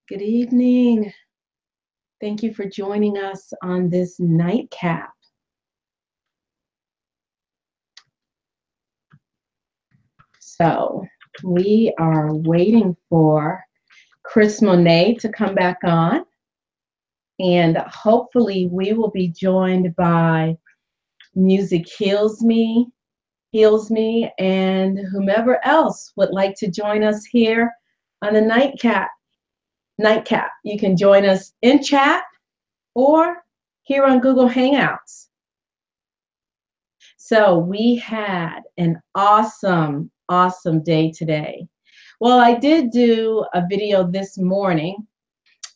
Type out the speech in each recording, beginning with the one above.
Good evening. Thank you for joining us on this nightcap. So, we are waiting for Kris Monet to come back on, and hopefully, we will be joined by Muzikhealzme, and whomever else would like to join us here on the nightcap. Nightcap. You can join us in chat or here on Google Hangouts. So we had an awesome day today. Well, I did do a video this morning,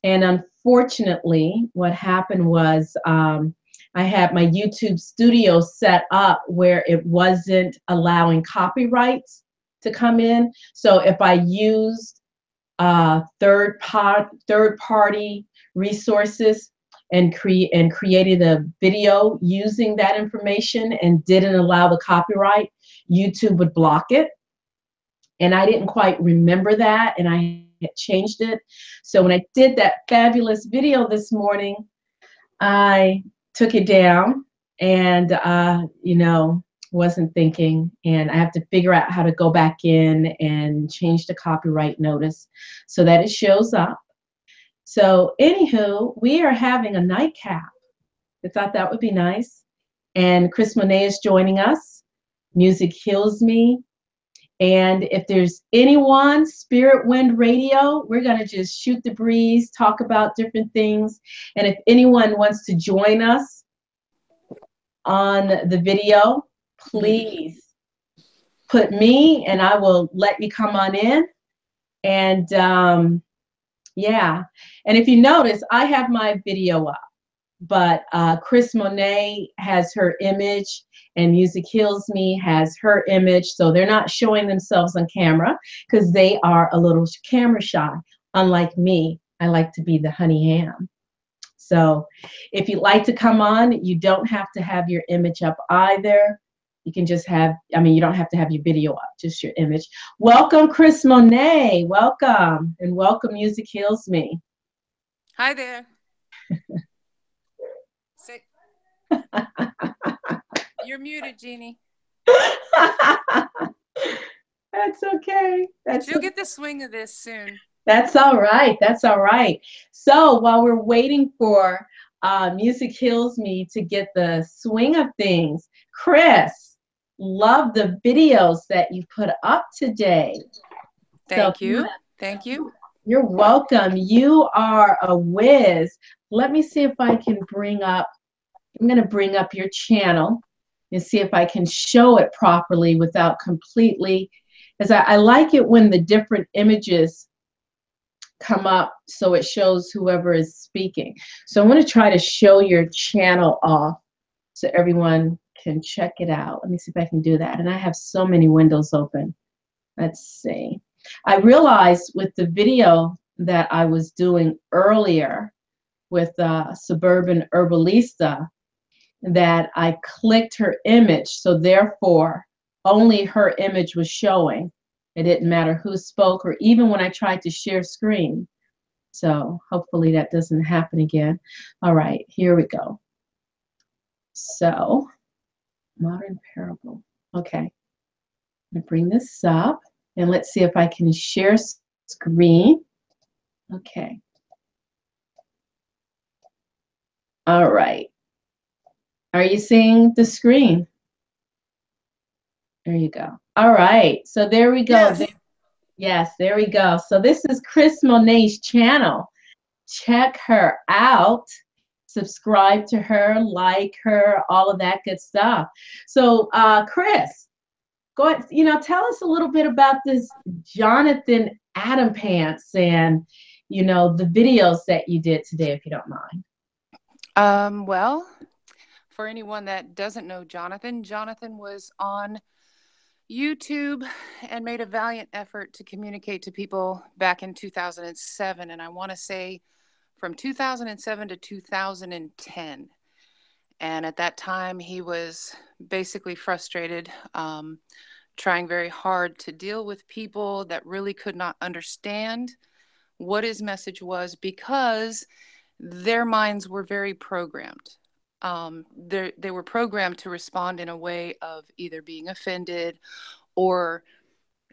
and unfortunately, what happened was I had my YouTube studio set up where it wasn't allowing copyrights to come in. So if I used third party resources and created a video using that information and didn't allow the copyright, YouTube would block it. And I didn't quite remember that, and I had changed it. So when I did that fabulous video this morning, I took it down and wasn't thinking, and I have to figure out how to go back in and change the copyright notice so that it shows up. So anywho, we are having a nightcap. I thought that would be nice. And Kris Monet is joining us. Muzikhealzme. And if there's anyone, Spirit Wind Radio, we're going to just shoot the breeze, talk about different things. And if anyone wants to join us on the video, please put me and I will let you come on in. And yeah. And if you notice, I have my video up, but Kris Monet has her image and Muzikhealzme has her image. So they're not showing themselves on camera because they are a little camera shy. Unlike me, I like to be the honey ham. So if you'd like to come on, you don't have to have your image up either. You can just have, you don't have to have your video up, just your image. Welcome, Kris Monet. Welcome. And welcome, Muzikhealzme. Hi there. You're muted, Jeannie. That's okay. You'll get the swing of this soon. That's all right. That's all right. So while we're waiting for Muzikhealzme to get the swing of things, Kris, love the videos that you put up today. Thank you. Thank you. You're welcome. You are a whiz. Let me see if I can I'm going to bring up your channel and see if I can show it properly without completely, because I like it when the different images come up so it shows whoever is speaking. So I'm going to try to show your channel off so everyone can check it out. Let me see if I can do that. And I have so many windows open. Let's see. I realized with the video that I was doing earlier with Suburban Herbalista that I clicked her image, so therefore only her image was showing. It didn't matter who spoke or even when I tried to share screen. So hopefully that doesn't happen again. All right, here we go. So, modern parable. Okay, I'm gonna bring this up and let's see if I can share screen. Okay. All right. Are you seeing the screen? There you go. All right. So there we go. Yes, there we go. So this is Kris Monet's channel. Check her out. Subscribe to her, like her, all of that good stuff. So Kris, go ahead, tell us a little bit about this Jonathan Adam Pants and, the videos that you did today, if you don't mind. Well, for anyone that doesn't know Jonathan was on YouTube and made a valiant effort to communicate to people back in 2007. And I want to say from 2007 to 2010. And at that time, he was basically frustrated, trying very hard to deal with people that really could not understand what his message was, because their minds were very programmed. They were programmed to respond in a way of either being offended or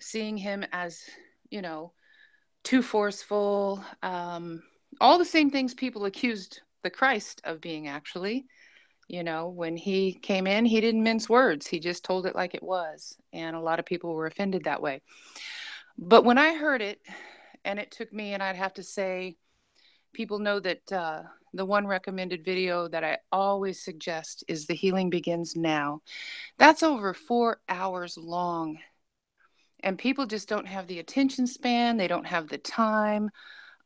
seeing him as, you know, too forceful. All the same things people accused the Christ of being, actually. You know, when he came in, he didn't mince words. He just told it like it was. And a lot of people were offended that way. But when I heard it, and it took me, and I'd have to say, people know that the one recommended video that I always suggest is The Healing Begins Now. That's over 4 hours long. And people just don't have the attention span. They don't have the time.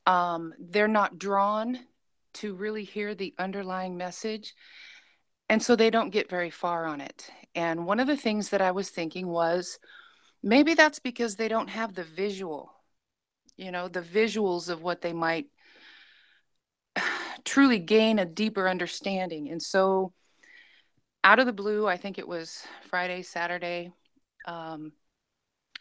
They're not drawn to really hear the underlying message. And so they don't get very far on it. And one of the things that I was thinking was, maybe that's because they don't have the visual, you know, the visuals of what they might truly gain a deeper understanding. And so out of the blue, I think it was Friday, Saturday,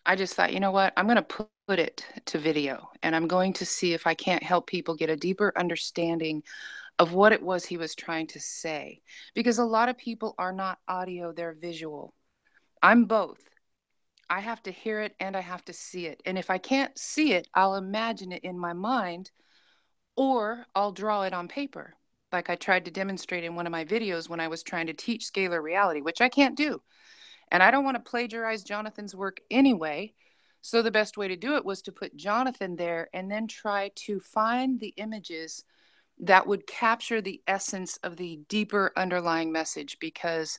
I just thought, you know what, I'm going to put it to video, and I'm going to see if I can't help people get a deeper understanding of what it was he was trying to say. Because a lot of people are not audio, they're visual. I'm both. I have to hear it and I have to see it. And if I can't see it, I'll imagine it in my mind, or I'll draw it on paper, like I tried to demonstrate in one of my videos when I was trying to teach scalar reality, which I can't do. And I don't want to plagiarize Jonathan's work anyway. So the best way to do it was to put Jonathan there and then try to find the images that would capture the essence of the deeper underlying message, because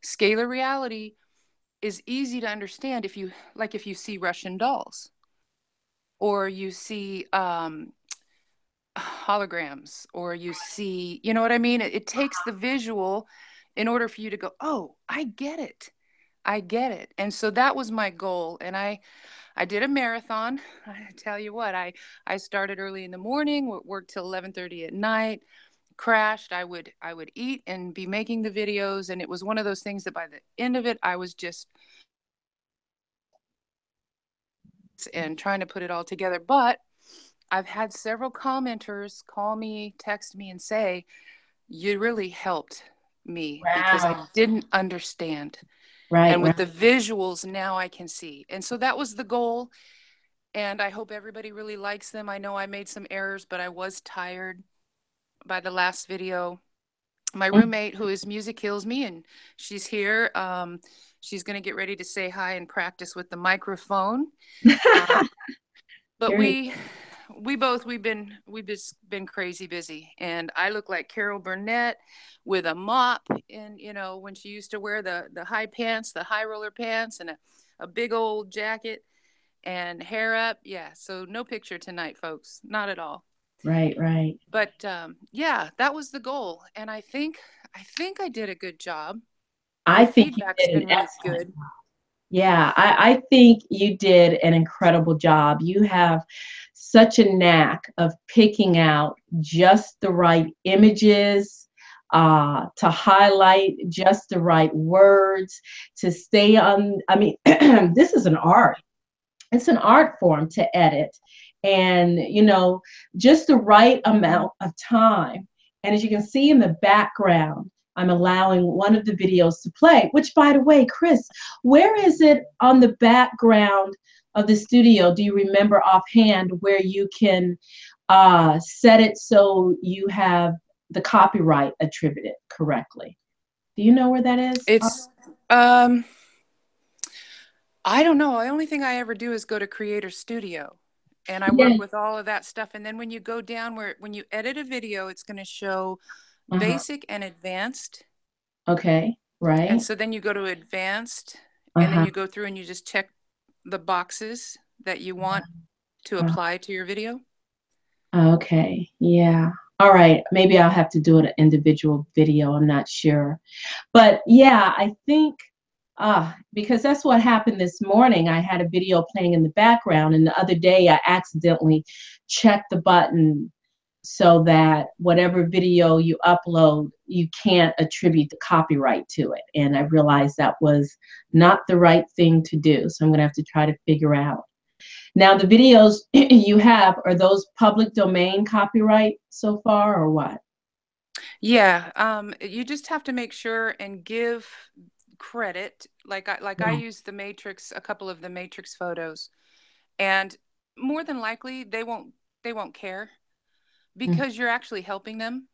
scalar reality is easy to understand if you see Russian dolls, or you see holograms, or you see, you know what I mean? It takes the visual in order for you to go, oh, I get it. I get it. And so that was my goal. And I did a marathon. I tell you what, I started early in the morning, worked till 11:30 at night, crashed. I would eat and be making the videos. And it was one of those things that by the end of it, I was just and trying to put it all together. But I've had several commenters call me, text me, and say, you really helped me because I Wow. didn't understand. Right, And right. with the visuals, now I can see. And so that was the goal. And I hope everybody really likes them. I know I made some errors, but I was tired by the last video. My roommate, who is Muzikhealzme, and she's here. She's going to get ready to say hi and practice with the microphone. But Very, we've just been crazy busy, and I look like Carol Burnett with a mop, and you know, when she used to wear the high pants, the high roller pants, and a big old jacket and hair up. Yeah, so no picture tonight, folks, not at all. right, right. But yeah, that was the goal, and I think I did a good job. The I think you feedback's did an been really excellent. good. Yeah, I think you did an incredible job. You have such a knack of picking out just the right images, to highlight just the right words, to stay on. I mean, this is an art. It's an art form to edit. And, just the right amount of time. And as you can see in the background, I'm allowing one of the videos to play, which, by the way, Kris, where is it on the background of the studio? Do you remember offhand where you can set it so you have the copyright attributed correctly? Do you know where that is? It's um I don't know. The only thing I ever do is go to Creator Studio, and I Yeah. work with all of that stuff. And then when you go down when you edit a video, it's going to show Uh-huh. basic and advanced. Okay. And Right. so then you go to advanced, and then Uh-huh. you go through and you just check the boxes that you want to Uh-huh. apply to your video. Okay, yeah. All right, maybe I'll have to do an individual video. I'm not sure. But yeah, I think because that's what happened this morning. I had a video playing in the background, and the other day I accidentally checked the button so that whatever video you upload, you can't attribute the copyright to it. And I realized that was not the right thing to do. So I'm going to have to try to figure out Now, the videos you have, are those public domain copyright so far, or what? Yeah, you just have to make sure and give credit. I Right. used the Matrix, a couple of the Matrix photos, and more than likely they won't care Mm. because you're actually helping them,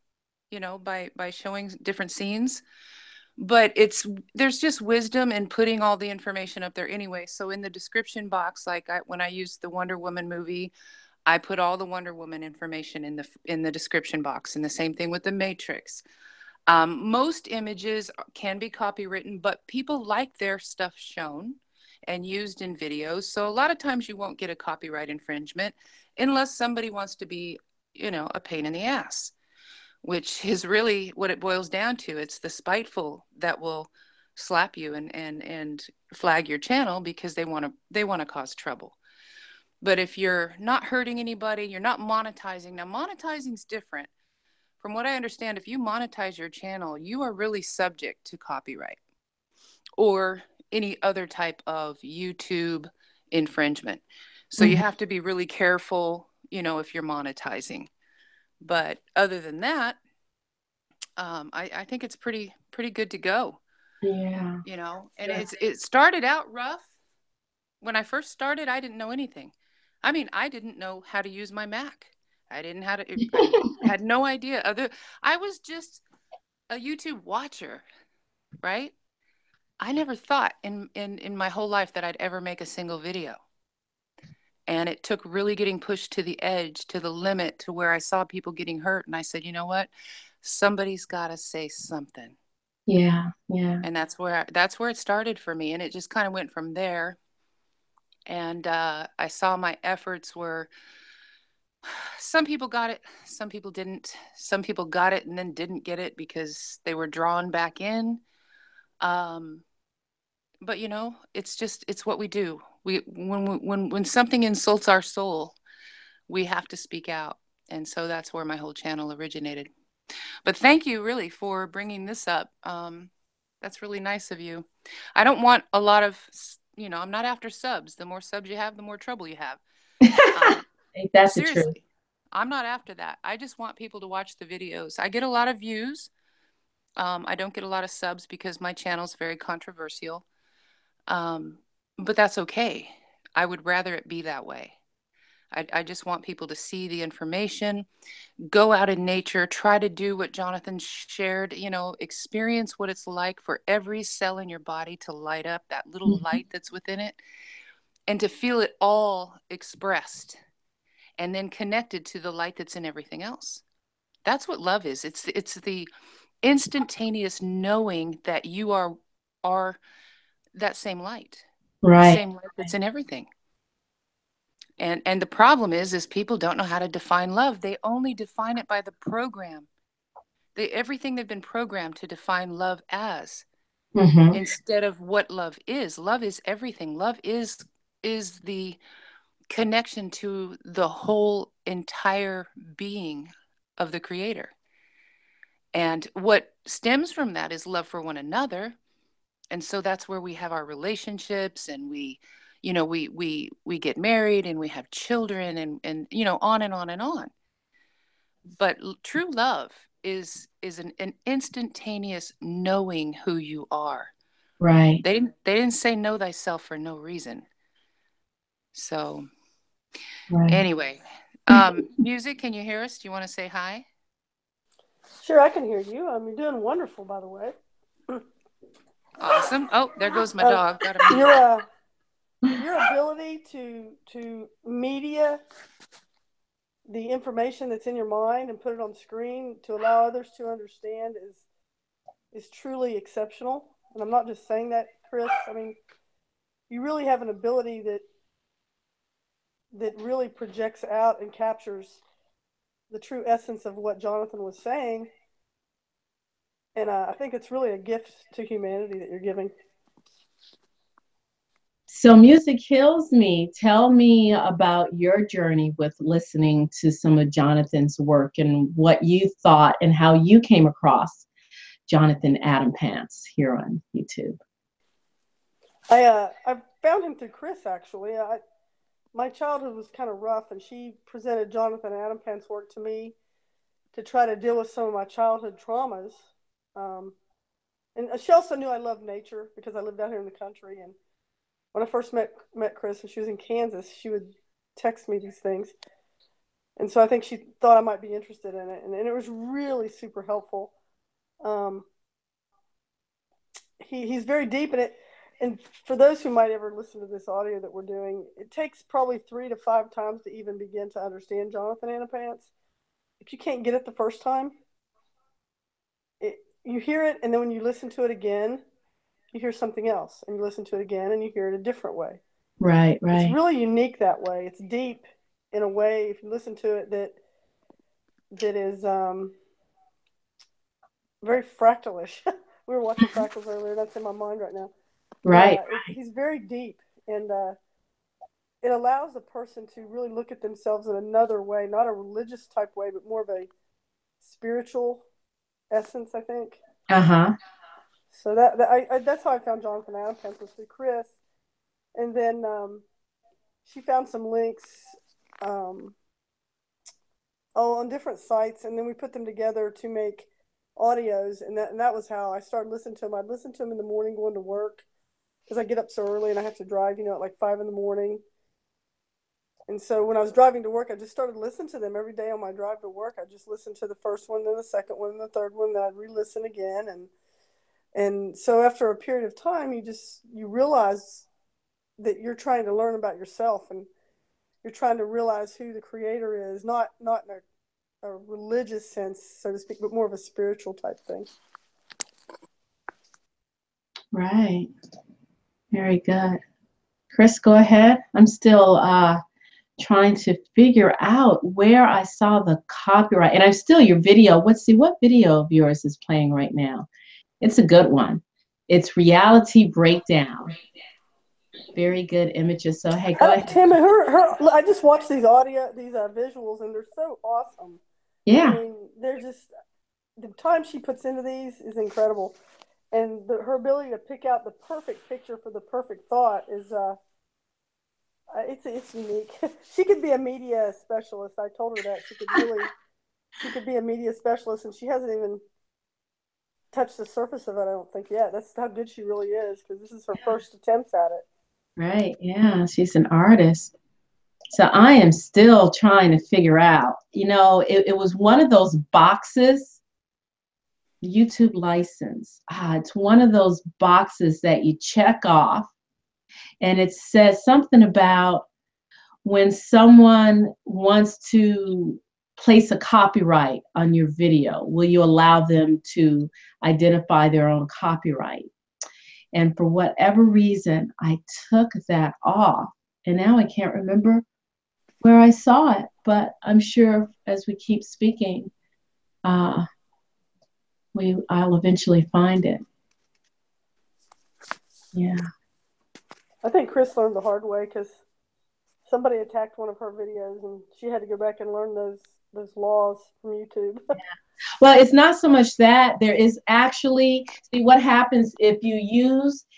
by showing different scenes. But there's just wisdom in putting all the information up there anyway. So in the description box, when I used the Wonder Woman movie, I put all the Wonder Woman information in the description box, and the same thing with the Matrix. Most images can be copywritten, but people like their stuff shown and used in videos. So a lot of times you won't get a copyright infringement unless somebody wants to be, a pain in the ass, which is really what it boils down to. It's the spiteful that will slap you and flag your channel because they want to cause trouble. But if you're not hurting anybody, you're not monetizing. Now, monetizing is different. From what I understand, if you monetize your channel, you are really subject to copyright or any other type of YouTube infringement. So you Mhm. have to be really careful, if you're monetizing. But other than that, I think it's pretty good to go. Yeah. And it started out rough. When I first started, I didn't know anything. I mean, I didn't know how to use my Mac. I had no idea. I was just a YouTube watcher, right? I never thought in my whole life that I'd ever make a single video. And it took really getting pushed to the edge, to the limit, to where I saw people getting hurt. And I said, you know what? Somebody's got to say something. Yeah. Yeah. And that's where it started for me. And it just kind of went from there. And I saw my efforts were, some people got it, some people didn't. Some people got it and then didn't get it because they were drawn back in. Um, but it's what we do. When something insults our soul, we have to speak out. And so that's where my whole channel originated. But thank you really for bringing this up. That's really nice of you. I don't want a lot of, I'm not after subs. The more subs you have, the more trouble you have. Um, Ain't that the truth? Seriously, I'm not after that. I just want people to watch the videos. I get a lot of views. I don't get a lot of subs because my channel's very controversial. Um, but that's okay. I would rather it be that way. I just want people to see the information, go out in nature, try to do what Jonathan shared, experience what it's like for every cell in your body to light up, that little Mhm. light that's within it, and to feel it all expressed and then connected to the light that's in everything else. That's what love is. It's the instantaneous knowing that you are that same light, the Right. same light that's in everything. And the problem is people don't know how to define love. They only define it by the program. Everything they've been programmed to define love as, Hmm. instead of what love is. Love is everything. Love is the connection to the whole entire being of the creator. And what stems from that is love for one another. And so that's where we have our relationships, and we get married and we have children, and on and on and on. But true love is an instantaneous knowing who you are. Right. They didn't say know thyself for no reason. So Right. anyway, music, can you hear us? Do you want to say hi? Sure, I can hear you. You're doing wonderful, by the way. Awesome. Oh, there goes my Um, dog. Got a mute. your ability to media the information that's in your mind and put it on screen to allow others to understand is truly exceptional. And I'm not just saying that, Kris. I mean, you really have an ability that really projects out and captures the true essence of what Jonathan was saying. And I think it's really a gift to humanity that you're giving. So, Muzikhealzme. Tell me about your journey with listening to some of Jonathan's work and what you thought and how you came across Jonathan Adam Pants here on YouTube. I found him through Kris, actually. my childhood was kind of rough, and she presented Jonathan Adampan's work to me to try to deal with some of my childhood traumas. And she also knew I loved nature because I lived out here in the country. And when I first met Kris, and she was in Kansas, she would text me these things. And so I think she thought I might be interested in it. And it was really super helpful. He's very deep in it. And for those who might ever listen to this audio that we're doing, it takes probably 3 to 5 times to even begin to understand Jonathan Adampan's. If you can't get it the first time, you hear it, and then when you listen to it again, you hear something else, and you listen to it again, and you hear it a different way. Right. It's really unique that way. It's deep in a way, if you listen to it, that is very fractalish. We were watching fractals earlier. That's in my mind right now. Right. He's very deep, and it allows a person to really look at themselves in another way, not a religious type way, but more of a spiritual essence, I think. So that's how I found Jonathan Adampan, was through Kris, and then she found some links on different sites, and then we put them together to make audios, and that was how I started listening to them. I'd listen to them in the morning going to work, because I get up so early and I have to drive, at like 5 in the morning. And so when I was driving to work, I just started listening to them every day on my drive to work. I just listened to the first one, then the second one, and the third one, then I'd re-listen again. And so after a period of time, you realize that you're trying to learn about yourself, and you're trying to realize who the creator is, not in a religious sense, so to speak, but more of a spiritual type thing. Right. Very good. Kris, go ahead. I'm still trying to figure out where I saw the copyright. And I'm still your video. What video of yours is playing right now? It's a good one. It's Reality Breakdown. Very good images. So hey, go ahead. Tim, I just watched these visuals, and they're so awesome. Yeah. I mean, they're just, the time she puts into these is incredible. And her ability to pick out the perfect picture for the perfect thought is, it's unique. She could be a media specialist. I told her that she could be a media specialist, and she hasn't even touched the surface of it, I don't think, yet. That's how good she really is, because this is her first attempts at it. Right. Yeah. She's an artist. So I am still trying to figure out, it was one of those boxes. YouTube license. It's one of those boxes that you check off, and it says something about when someone wants to place a copyright on your video, will you allow them to identify their own copyright? And for whatever reason, I took that off, and now I can't remember where I saw it, but I'm sure as we keep speaking, I'll eventually find it. Yeah. I think Kris learned the hard way, because somebody attacked one of her videos, and she had to go back and learn those laws from YouTube. Yeah. Well, it's not so much that. There is actually, see what happens if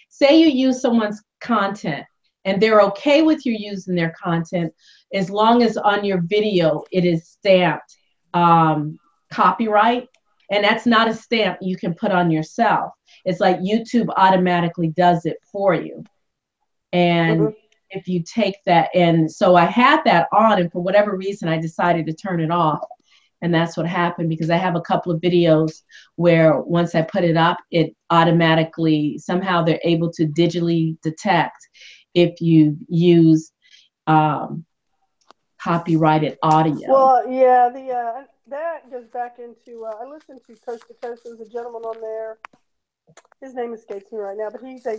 say you use someone's content, and they're okay with you using their content, as long as on your video it is stamped copyright. And that's not a stamp you can put on yourself. It's like YouTube automatically does it for you. And if you take that, and so I had that on, and for whatever reason, I decided to turn it off. And that's what happened, because I have a couple of videos where once I put it up, it automatically, somehow they're able to digitally detect if you use copyrighted audio. Well, yeah, that goes back into, I listened to Coast to Coast. There's a gentleman on there. His name escapes me right now, but he's a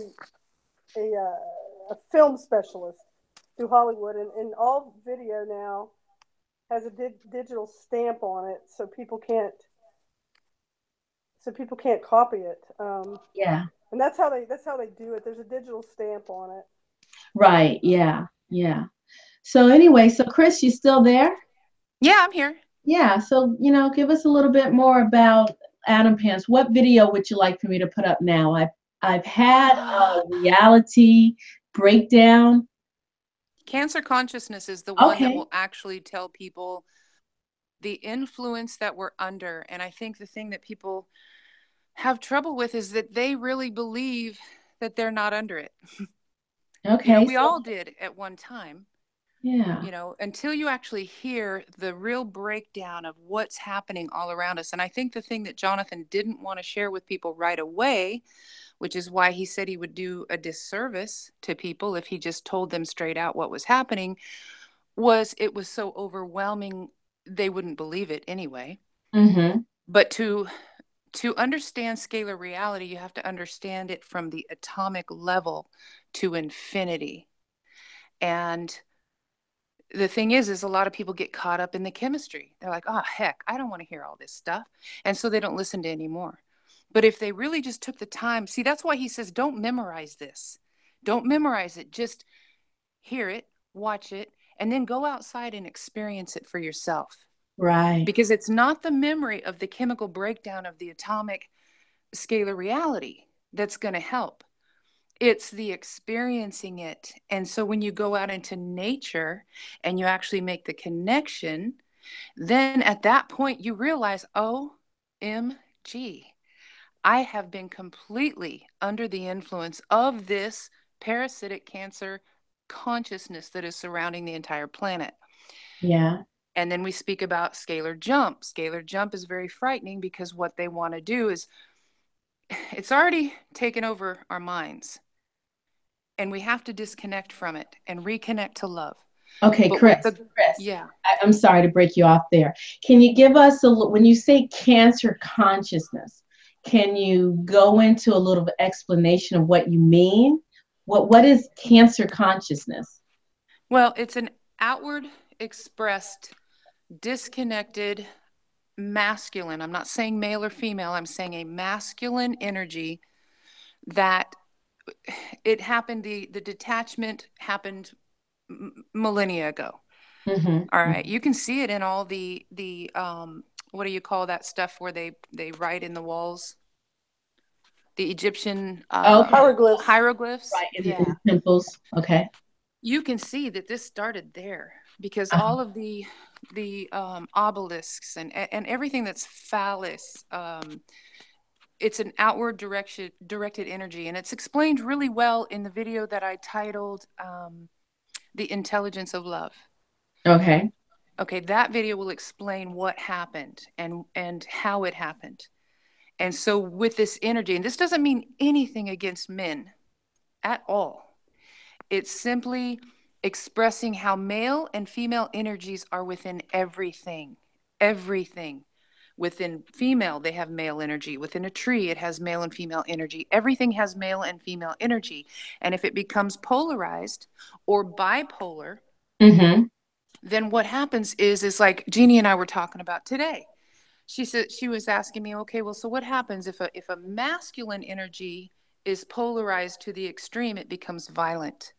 film specialist through Hollywood, and all video now has a digital stamp on it, so people can't copy it. Yeah. And that's how they do it. There's a digital stamp on it. Right. Yeah. Yeah. So anyway, so Kris, you still there? Yeah, I'm here. Yeah. So, give us a little bit more about Adampan's. What video would you like for me to put up now? I've had a reality breakdown. Cancer consciousness is the one that Okay. will actually tell people the influence that we're under. And I think the thing that people have trouble with is that they really believe that they're not under it. Okay. We So, all did at one time, yeah. until you actually hear the real breakdown of what's happening all around us. And I think the thing that Jonathan didn't want to share with people right away, which is why he said he would do a disservice to people if he just told them straight out what was happening, was it was so overwhelming they wouldn't believe it anyway. Mm-hmm. But to understand scalar reality, you have to understand it from the atomic level to infinity. And the thing is a lot of people get caught up in the chemistry. They're like, oh, heck, I don't want to hear all this stuff. And so they don't listen to anymore. But if they really just took the time, see, that's why he says, don't memorize this. Don't memorize it. Just hear it, watch it, and then go outside and experience it for yourself. Right. Because it's not the memory of the chemical breakdown of the atomic scalar reality that's going to help. It's the experiencing it. And so when you go out into nature and you actually make the connection, then at that point you realize, OMG, I have been completely under the influence of this parasitic cancer consciousness that is surrounding the entire planet. Yeah. And then we speak about scalar jump. Scalar jump is very frightening because what they want to do is, it's already taken over our minds. And we have to disconnect from it and reconnect to love. Okay, But Kris. with the, Kris, yeah. I'm sorry to break you off there. Can you give us when you say cancer consciousness, can you go into a little explanation of what you mean? What is cancer consciousness? Well, it's an outward expressed, disconnected, masculine. I'm not saying male or female. I'm saying a masculine energy that it happened. The detachment happened millennia ago. Mm-hmm. All right. You can see it in all the what do you call that stuff where they write in the walls? The Egyptian Okay. Hieroglyphs. hieroglyphs. Right, in Yeah. the temples. Okay. You can see that this started there because all of the obelisks and everything that's phallus, it's an outward directed energy, and it's explained really well in the video that I titled "The Intelligence of Love." Okay. Okay, that video will explain what happened and how it happened. And so with this energy, and this doesn't mean anything against men at all. It's simply expressing how male and female energies are within everything. Everything. Within female, they have male energy. Within a tree, it has male and female energy. Everything has male and female energy. And if it becomes polarized or bipolar, Mm-hmm. then what happens is like Jeannie and I were talking about today. She said, she was asking me, okay, well, so what happens if a masculine energy is polarized to the extreme? It becomes violent.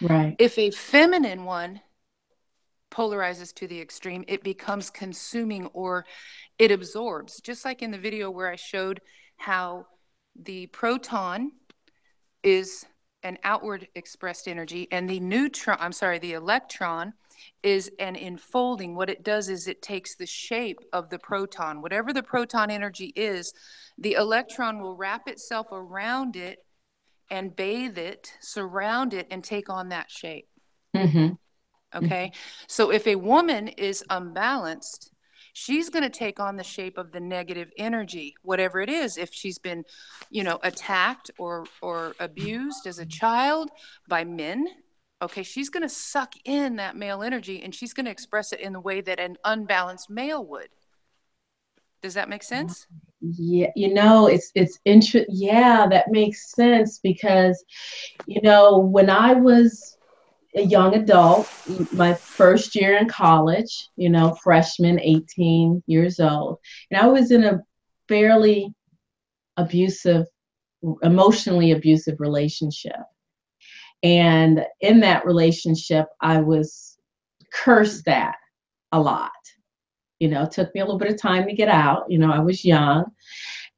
Right. If a feminine one polarizes to the extreme, it becomes consuming or it absorbs. Just like in the video where I showed how the proton is an outward expressed energy and the electron is an enfolding. What it does is it takes the shape of the proton. Whatever the proton energy is, the electron will wrap itself around it and bathe it, surround it, and take on that shape. Mm-hmm. Okay. So if a woman is unbalanced, she's going to take on the shape of the negative energy, whatever it is. If she's been, attacked or abused as a child by men, okay, she's going to suck in that male energy and she's going to express it in the way that an unbalanced male would. Does that make sense? Yeah, it's interesting. Yeah, that makes sense because, when I was a young adult, my first year in college, freshman, 18 years old, and I was in a fairly abusive, emotionally abusive relationship. And in that relationship, I was cursed at a lot. It took me a little bit of time to get out. I was young.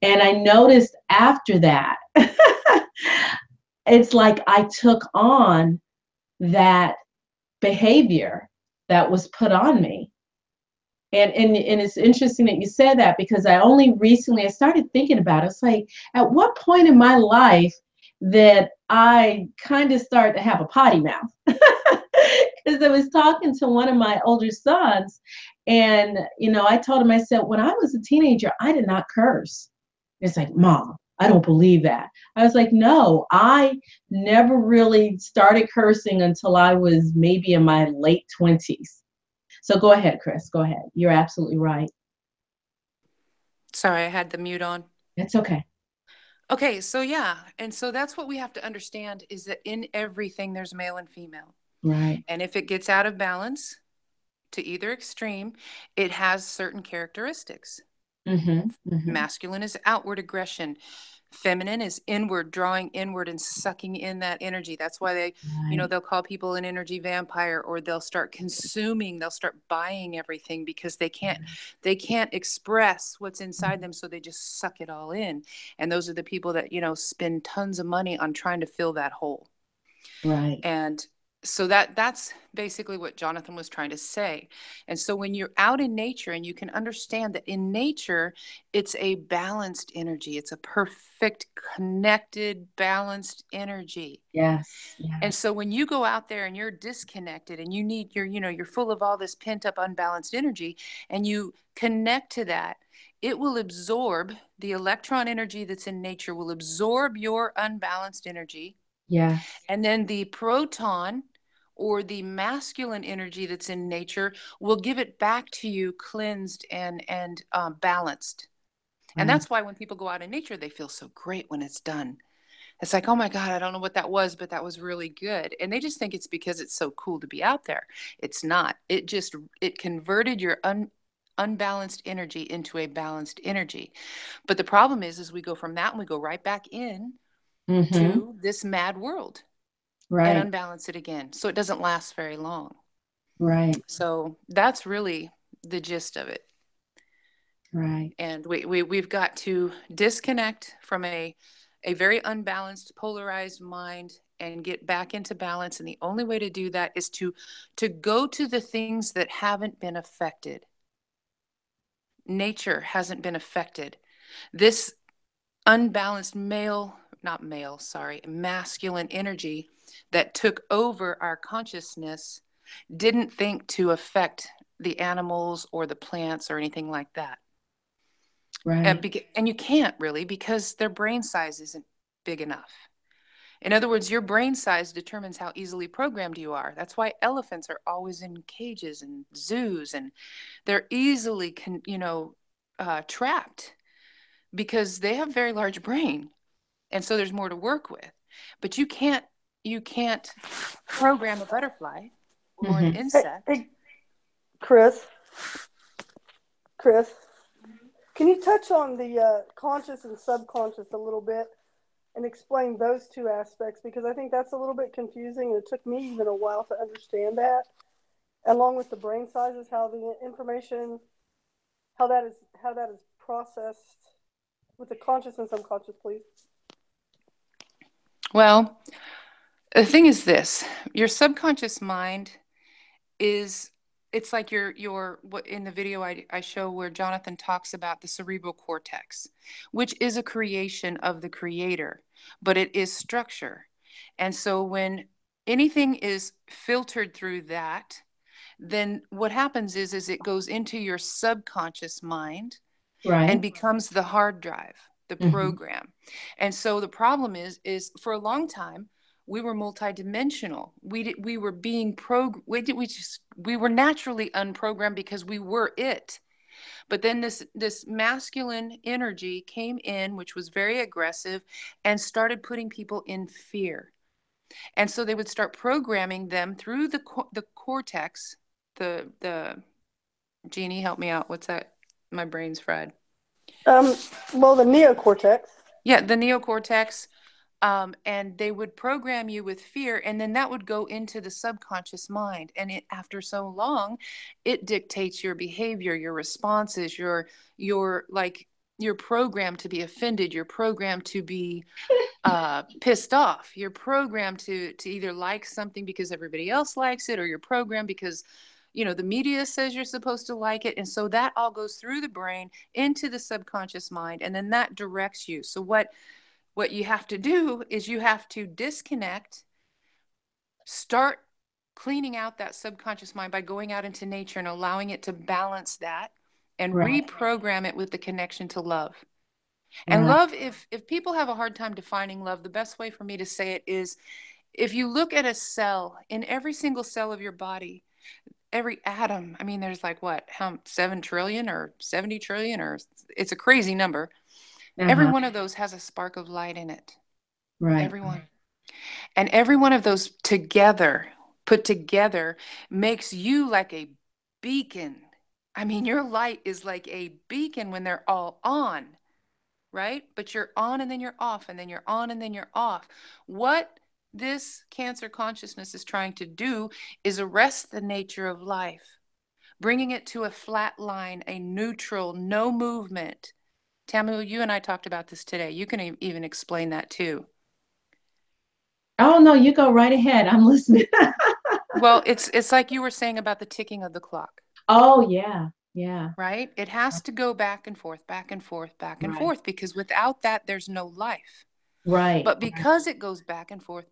And I noticed after that, it's like I took on that behavior that was put on me. And it's interesting that you said that, because I only recently I started thinking about it. It's like, at what point in my life that I kind of started to have a potty mouth? Because I was talking to one of my older sons, and I told him, I said, when I was a teenager, I did not curse. It's like, Mom, I don't believe that. I was like, no, I never really started cursing until I was maybe in my late 20s. So go ahead, Kris. Go ahead. You're absolutely right. Sorry, I had the mute on. It's okay. Okay, so yeah. And so that's what we have to understand, is that in everything there's male and female. Right. And if it gets out of balance to either extreme, it has certain characteristics. Masculine is outward aggression. Feminine is inward, drawing inward and sucking in that energy. That's why they, they'll call people an energy vampire, or they'll start consuming, they'll start buying everything because they can't express what's inside them. So they just suck it all in. And those are the people that, spend tons of money on trying to fill that hole. Right. And so that's basically what Jonathan was trying to say. And so when you're out in nature, and you can understand that in nature, it's a balanced energy. It's a perfect, connected, balanced energy. Yes. And so when you go out there and you're disconnected, and you're full of all this pent up, unbalanced energy, and you connect to that, it will absorb the electron energy that's in nature, will absorb your unbalanced energy. Yes. And then the proton, or the masculine energy that's in nature, will give it back to you cleansed and balanced. Right. And that's why when people go out in nature, they feel so great when it's done. It's like, oh my God, I don't know what that was, but that was really good. And they just think it's because it's so cool to be out there. It's not. It converted your unbalanced energy into a balanced energy. But the problem is we go from that and we go right back in to this mad world. Right. And unbalance it again. So it doesn't last very long. Right. So that's really the gist of it. Right. And we've got to disconnect from a very unbalanced, polarized mind and get back into balance. And the only way to do that is to go to the things that haven't been affected. Nature hasn't been affected. This unbalanced masculine energy that took over our consciousness didn't think to affect the animals or the plants or anything like that. Right. And you can't really, because their brain size isn't big enough. In other words, your brain size determines how easily programmed you are. That's why elephants are always in cages and zoos, and they're easily trapped, because they have very large brain. And so there's more to work with. But you can't program a butterfly or an insect. Hey, Kris, can you touch on the conscious and subconscious a little bit and explain those two aspects? Because I think that's a little bit confusing, and it took me even a while to understand that, along with the brain sizes, how the information, how that is processed with the conscious and subconscious, please. Well, the thing is this: your subconscious mind it's like your what in the video I show, where Jonathan talks about the cerebral cortex, which is a creation of the creator, but it is structure. And so when anything is filtered through that, then what happens is it goes into your subconscious mind, right, and becomes the hard drive, the program. And so the problem is for a long time, we were multidimensional. We were being we were naturally unprogrammed because we were it. But then this masculine energy came in, which was very aggressive, and started putting people in fear. And so they would start programming them through the cortex. The Jeannie, help me out. What's that? My brain's fried. Well, the neocortex. Yeah, the neocortex. And they would program you with fear, and then that would go into the subconscious mind. And after so long, it dictates your behavior, your responses, you're programmed to be offended, you're programmed to be pissed off. You're programmed to either like something because everybody else likes it, or you're programmed because, you know, the media says you're supposed to like it. And so that all goes through the brain into the subconscious mind, and then that directs you. So what you have to do is you have to disconnect, start cleaning out that subconscious mind by going out into nature and allowing it to balance that, and Right. reprogram it with the connection to love. And Right. love, if people have a hard time defining love, the best way for me to say it is, if you look at a cell, in every single cell of your body, every atom, I mean, there's like what, how 7 trillion or 70 trillion, or it's a crazy number. Every Uh-huh. one of those has a spark of light in it. Right. Every one. And every one of those together, put together, makes you like a beacon. I mean, your light is like a beacon when they're all on, right? But you're on and then you're off, and then you're on and then you're off. What this cancer consciousness is trying to do is arrest the nature of life, bringing it to a flat line, a neutral, no movement. Tamu, you and I talked about this today. You can even explain that too. Oh no, you go right ahead. I'm listening. Well, it's like you were saying about the ticking of the clock, Oh yeah. Yeah. right? It has to go back and forth, back and forth, back and Right. forth, because without that, there's no life. Right. But because it goes back and forth,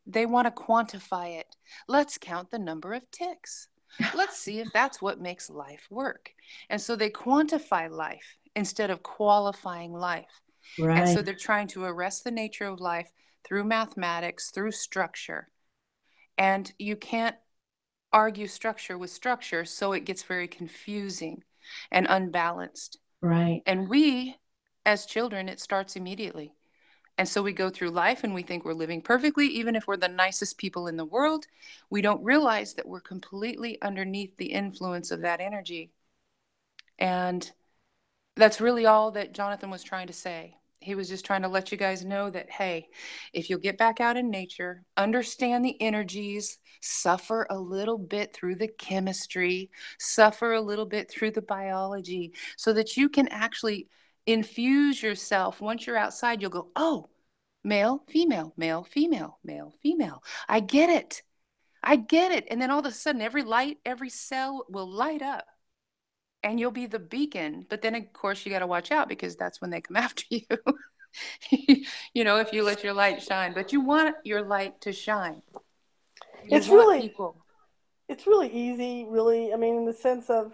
they want to quantify it. Let's count the number of ticks. Let's see if that's what makes life work. And so they quantify life instead of qualifying life. And Right. so they're trying to arrest the nature of life through mathematics, through structure. And you can't argue structure with structure, so it gets very confusing and unbalanced. Right. And we, as children, it starts immediately. And so we go through life and we think we're living perfectly, even if we're the nicest people in the world. We don't realize that we're completely underneath the influence of that energy. And that's really all that Jonathan was trying to say. He was just trying to let you guys know that, hey, if you'll get back out in nature, understand the energies, suffer a little bit through the chemistry, suffer a little bit through the biology, so that you can actually infuse yourself. Once you're outside, you'll go, oh, male, female, male, female, male, female. I get it. I get it. And then all of a sudden, every light, every cell will light up, and you'll be the beacon. But then, of course, you got to watch out, because that's when they come after you. You know, if you let your light shine. But you want your light to shine. You It's want really people. it's really easy, really. I mean, in the sense of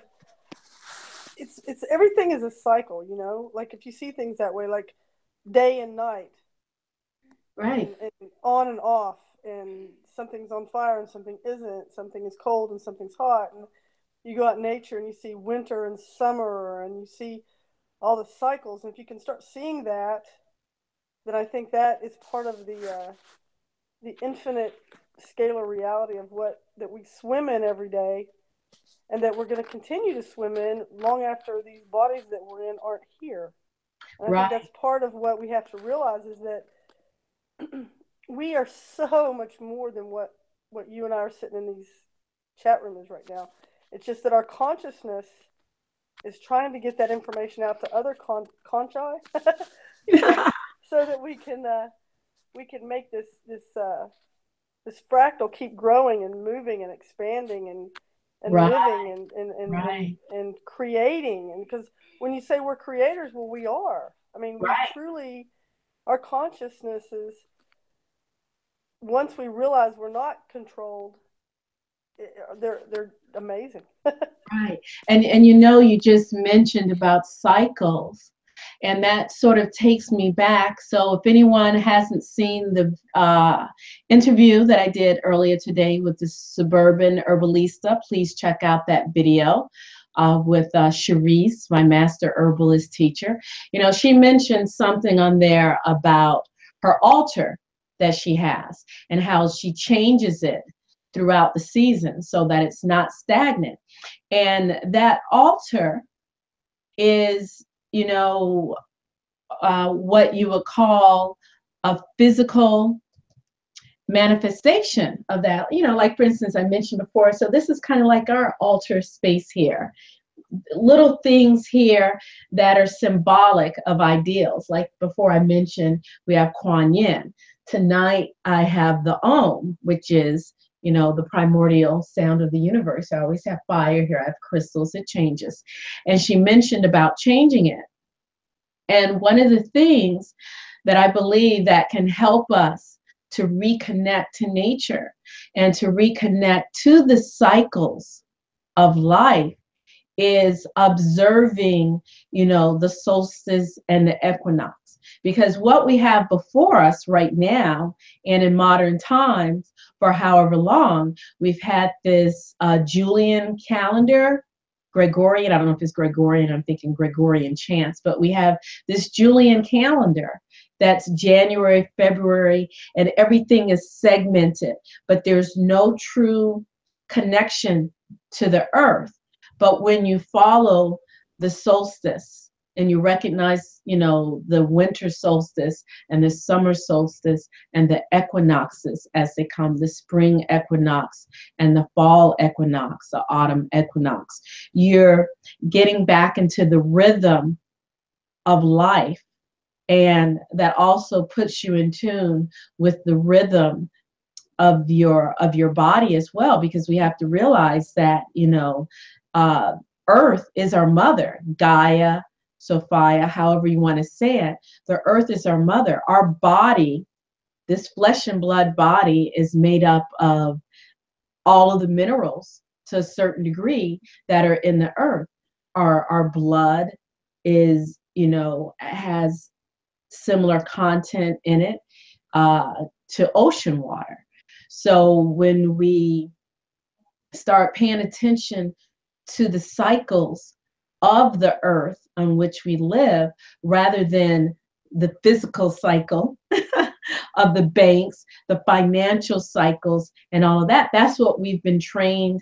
it's everything is a cycle, you know. Like if you see things that way, like day and night, Right. and on and off, and something's on fire and something isn't. Something is cold and something's hot, and you go out in nature and you see winter and summer, and you see all the cycles. And if you can start seeing that, then I think that is part of the infinite scalar reality of what that we swim in every day, and that we're going to continue to swim in long after these bodies that we're in aren't here. And I think Right. that's part of what we have to realize, is that we are so much more than what you and I are sitting in these chat rooms right now. It's just that our consciousness is trying to get that information out to other conchi, so that we can make this fractal keep growing and moving and expanding and Right. living Right. and creating. And because when you say we're creators, well, we are. I mean, we Right. truly, our consciousnesses, once we realize we're not controlled, they're amazing. Right. And you know, you just mentioned about cycles, and that sort of takes me back. So if anyone hasn't seen the interview that I did earlier today with the suburban herbalista, please check out that video with Cherise, my master herbalist teacher. You know, she mentioned something on there about her altar that she has and how she changes it throughout the season so that it's not stagnant. And that altar is, you know, what you would call a physical manifestation of that. You know, like for instance, I mentioned before, so this is kind of like our altar space here. little things here that are symbolic of ideals. Like before I mentioned, we have Kuan Yin. Tonight I have the Om, which is, you know, the primordial sound of the universe. I always have fire here. I have crystals, it changes. And she mentioned about changing it. And one of the things that I believe that can help us to reconnect to nature and to reconnect to the cycles of life is observing, you know, the solstice and the equinox. Because what we have before us right now and in modern times for however long, we've had this Julian calendar, Gregorian, I don't know if it's Gregorian, I'm thinking Gregorian chants, but we have this Julian calendar that's January, February, and everything is segmented, but there's no true connection to the earth. But when you follow the solstice and you recognize, you know, the winter solstice and the summer solstice and the equinoxes as they come, the spring equinox and the fall equinox, the autumn equinox, you're getting back into the rhythm of life. And that also puts you in tune with the rhythm of your body as well, because we have to realize that, you know, earth is our mother, Gaia, Sophia, however you want to say it. The earth is our mother. Our body, this flesh and blood body, is made up of all of the minerals to a certain degree that are in the earth. Our blood is, you know, has similar content in it to ocean water. So when we start paying attention to the cycles of the earth on which we live, rather than the physical cycle of the banks, the financial cycles, and all of that, that's what we've been trained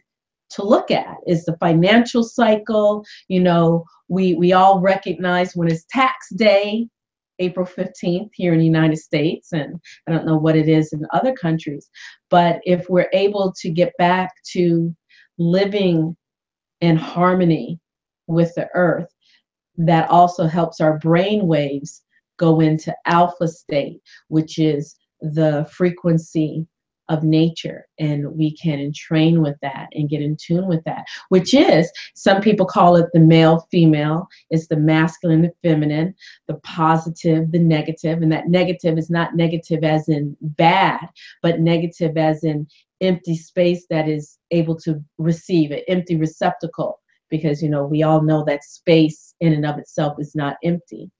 to look at, is the financial cycle. You know, we all recognize when it's tax day, April 15th here in the United States, and I don't know what it is in other countries, but if we're able to get back to living in harmony with the earth, that also helps our brain waves go into alpha state, which is the frequency of nature, and we can entrain with that and get in tune with that, which is, some people call it the male female. It's the masculine, the feminine, the positive, the negative. And that negative is not negative as in bad, but negative as in empty space that is able to receive, an empty receptacle, because, you know, we all know that space in and of itself is not empty.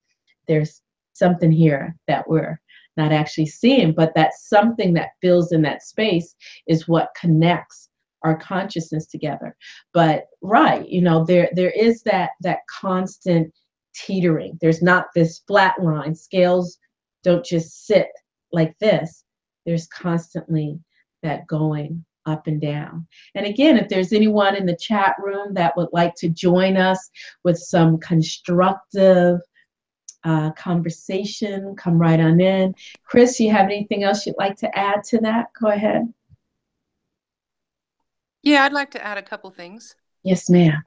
There's something here that we're not actually seeing, but that something that fills in that space is what connects our consciousness together. But right, you know, there is that constant teetering. There's not this flat line. Scales don't just sit like this. There's constantly that going up and down. And again, if there's anyone in the chat room that would like to join us with some constructive conversation, come right on in. Kris, you have anything else you'd like to add to that? Go ahead. Yeah, I'd like to add a couple things. Yes, ma'am.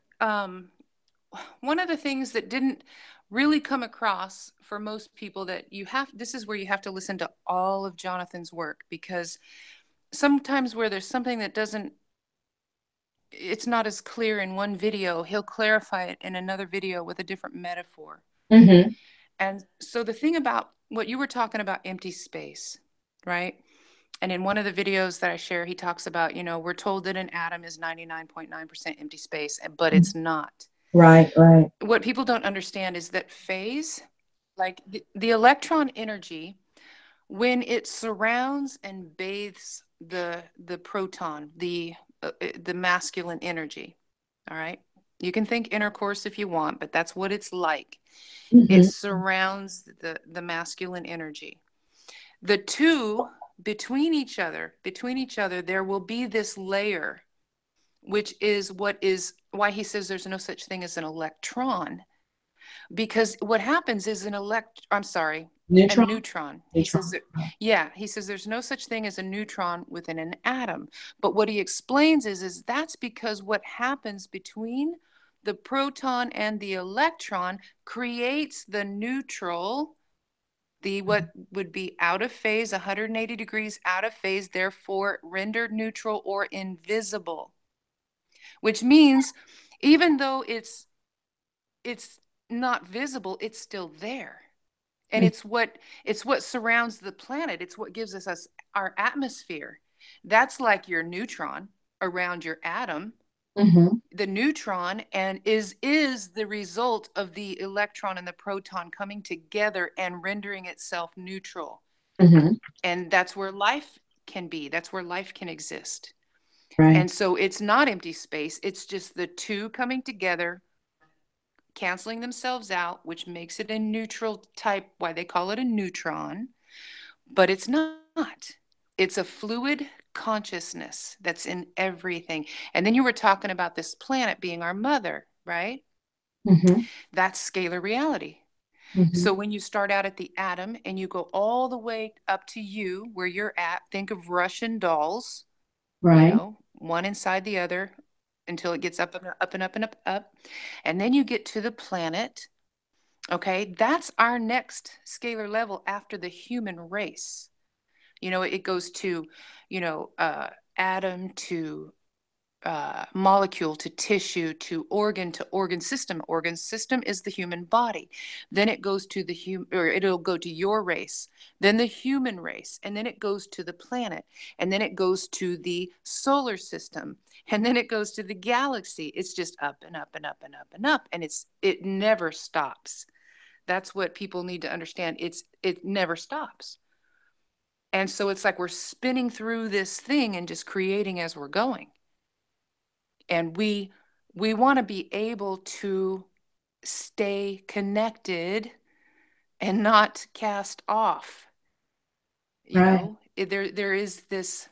One of the things that didn't really come across for most people, that you have, this is where you have to listen to all of Jonathan's work, because sometimes where there's something that doesn't, it's not as clear in one video, he'll clarify it in another video with a different metaphor. Mm-hmm. And so the thing about what you were talking about, empty space, right? And in one of the videos that I share, he talks about, you know, we're told that an atom is 99.9% empty space, but it's not. Right, right. What people don't understand is that phase, like the electron energy, when it surrounds and bathes the proton, the masculine energy, all right? You can think intercourse if you want, but that's what it's like. Mm-hmm. It surrounds the masculine energy. The two between each other, there will be this layer, which is why he says there's no such thing as an electron. Because what happens is neutron. A neutron. He says he says there's no such thing as a neutron within an atom. But what he explains is that's because what happens between the proton and the electron creates the neutral, the what would be out of phase, 180 degrees out of phase, therefore rendered neutral or invisible. Which means even though it's not visible, it's still there. And it's what surrounds the planet. It's what gives us our atmosphere. That's like your neutron around your atom. Mm-hmm. The neutron and is the result of the electron and the proton coming together and rendering itself neutral. Mm-hmm. And that's where life can be. That's where life can exist. Right. And so it's not empty space. It's just the two coming together, canceling themselves out, which makes it a neutral type, why they call it a neutron. But it's not. It's a fluid consciousness that's in everything. And then you were talking about this planet being our mother, right? Mm-hmm. That's scalar reality. Mm-hmm. So when you start out at the atom and you go all the way up to you, where you're at, think of Russian dolls, Right. One inside the other until it gets up and up and up and up, up. And then you get to the planet. Okay, that's our next scalar level after the human race. It goes to, atom to molecule to tissue to organ system. Organ system is the human body. Then it goes to or it'll go to your race, then the human race, and then it goes to the planet, and then it goes to the solar system, and then it goes to the galaxy. It's just up and up and up and up and up, and it never stops. That's what people need to understand. It never stops. And so it's like we're spinning through this thing and just creating as we're going. And we want to be able to stay connected and not cast off. Right. There is this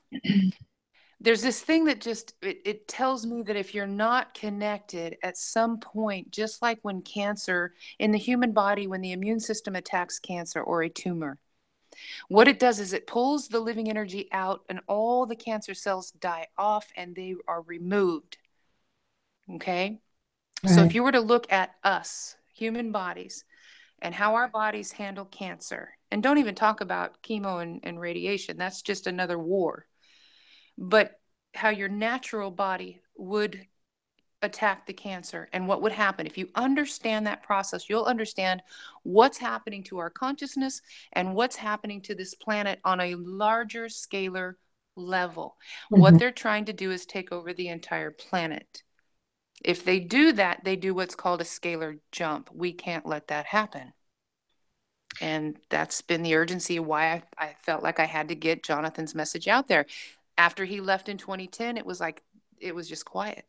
there's this thing that just it tells me that if you're not connected at some point, just like when cancer in the human body, when the immune system attacks cancer or a tumor, what it does is it pulls the living energy out and all the cancer cells die off and they are removed. Okay. So if Right. you were to look at us, human bodies, and how our bodies handle cancer, and don't even talk about chemo and radiation, that's just another war, but how your natural body would attack the cancer and what would happen. If you understand that process, you'll understand what's happening to our consciousness and what's happening to this planet on a larger scalar level. Mm-hmm. What they're trying to do is take over the entire planet. If they do that, they do what's called a scalar jump. We can't let that happen. And that's been the urgency of why I felt like I had to get Jonathan's message out there. After he left in 2010, it was just quiet.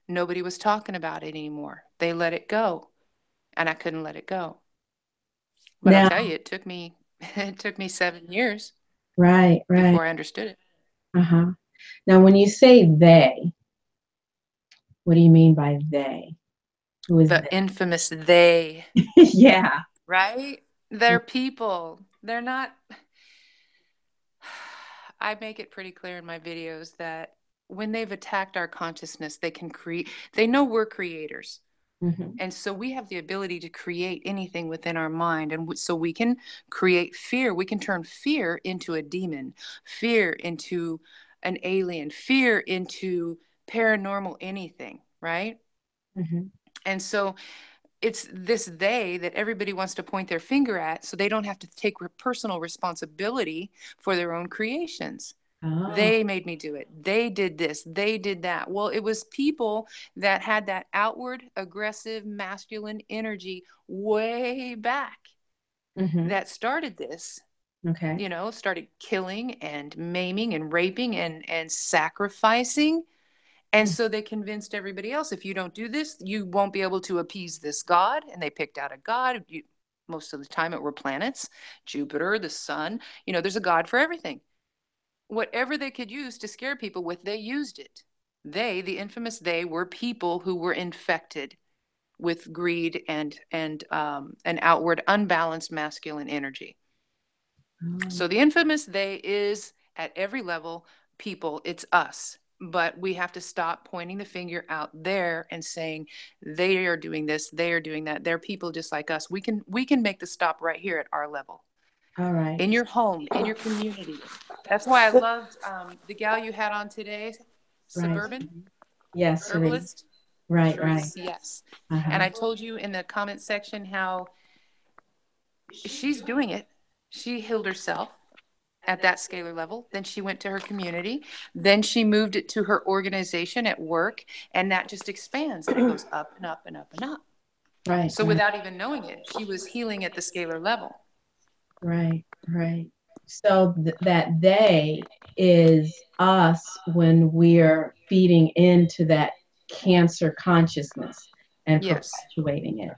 Nobody was talking about it anymore. They let it go, and I couldn't let it go. But Now, I'll tell you, it took me 7 years right. before I understood it. Uh-huh. Now, when you say they, what do you mean by they? Who is The they? infamous they, Yeah. right? They're people. They're not. I make it pretty clear in my videos that when they've attacked our consciousness, they know we're creators. Mm-hmm. And so we have the ability to create anything within our mind. And so we can create fear. We can turn fear into a demon, fear into an alien, fear into paranormal anything, right? Mm-hmm. And so it's this they that everybody wants to point their finger at so they don't have to take personal responsibility for their own creations. Oh. They made me do it. They did this. They did that. Well, it was people that had that outward, aggressive, masculine energy way back Mm-hmm. that started this, Okay. started killing and maiming and raping and sacrificing. And so they convinced everybody else, if you don't do this, you won't be able to appease this god. And they picked out a god. Most of the time it were planets, Jupiter, the sun. There's a god for everything. Whatever they could use to scare people with, they used it. They, the infamous they, were people who were infected with greed and an outward unbalanced masculine energy. Oh. So the infamous they is at every level people. It's us. but we have to stop pointing the finger out there and saying they are doing this, they are doing that. They're people just like us. We can make the stop right here at our level. All right. In your home, in your community. That's why I loved the gal you had on today, Suburban. Yes, herbalist. Right, Kris, yes. And I told you in the comment section how she's doing it. She healed herself at that scalar level. Then she went to her community. Then she moved it to her organization at work. And that just expands and it goes up and up and up and up. Right. So without even knowing it, she was healing at the scalar level. Right. So that they is us when we're feeding into that Cancer consciousness and perpetuating it.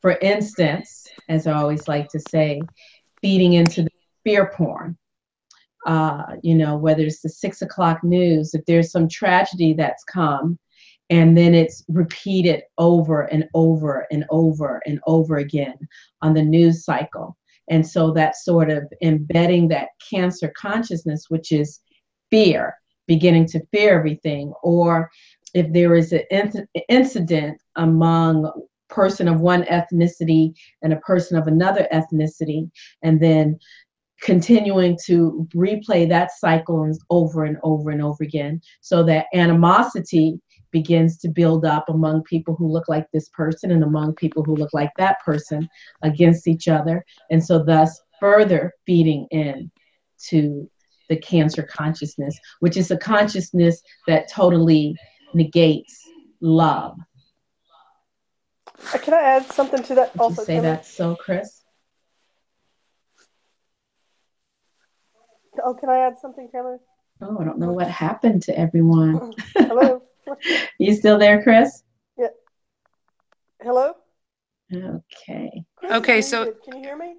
For instance, as I always like to say, feeding into the fear porn. Whether it's the 6 o'clock news, if there's some tragedy that's come, and then it's repeated over and over and over and over again on the news cycle. And so that's sort of embedding that Cancer consciousness, which is fear, beginning to fear everything. Or if there is an incident among a person of one ethnicity and a person of another ethnicity, and then continuing to replay that cycle over and over and over again, so that animosity begins to build up among people who look like this person and among people who look like that person against each other. And so thus further feeding in to the Cancer consciousness, which is a consciousness that totally negates love. Can I add something to that? Would also, you say that's so, Kris? Oh, can I add something, Tamu? Oh, I don't know what happened to everyone. Hello? You still there, Kris? Yeah. Hello? Okay. Kris, okay, so can you hear me?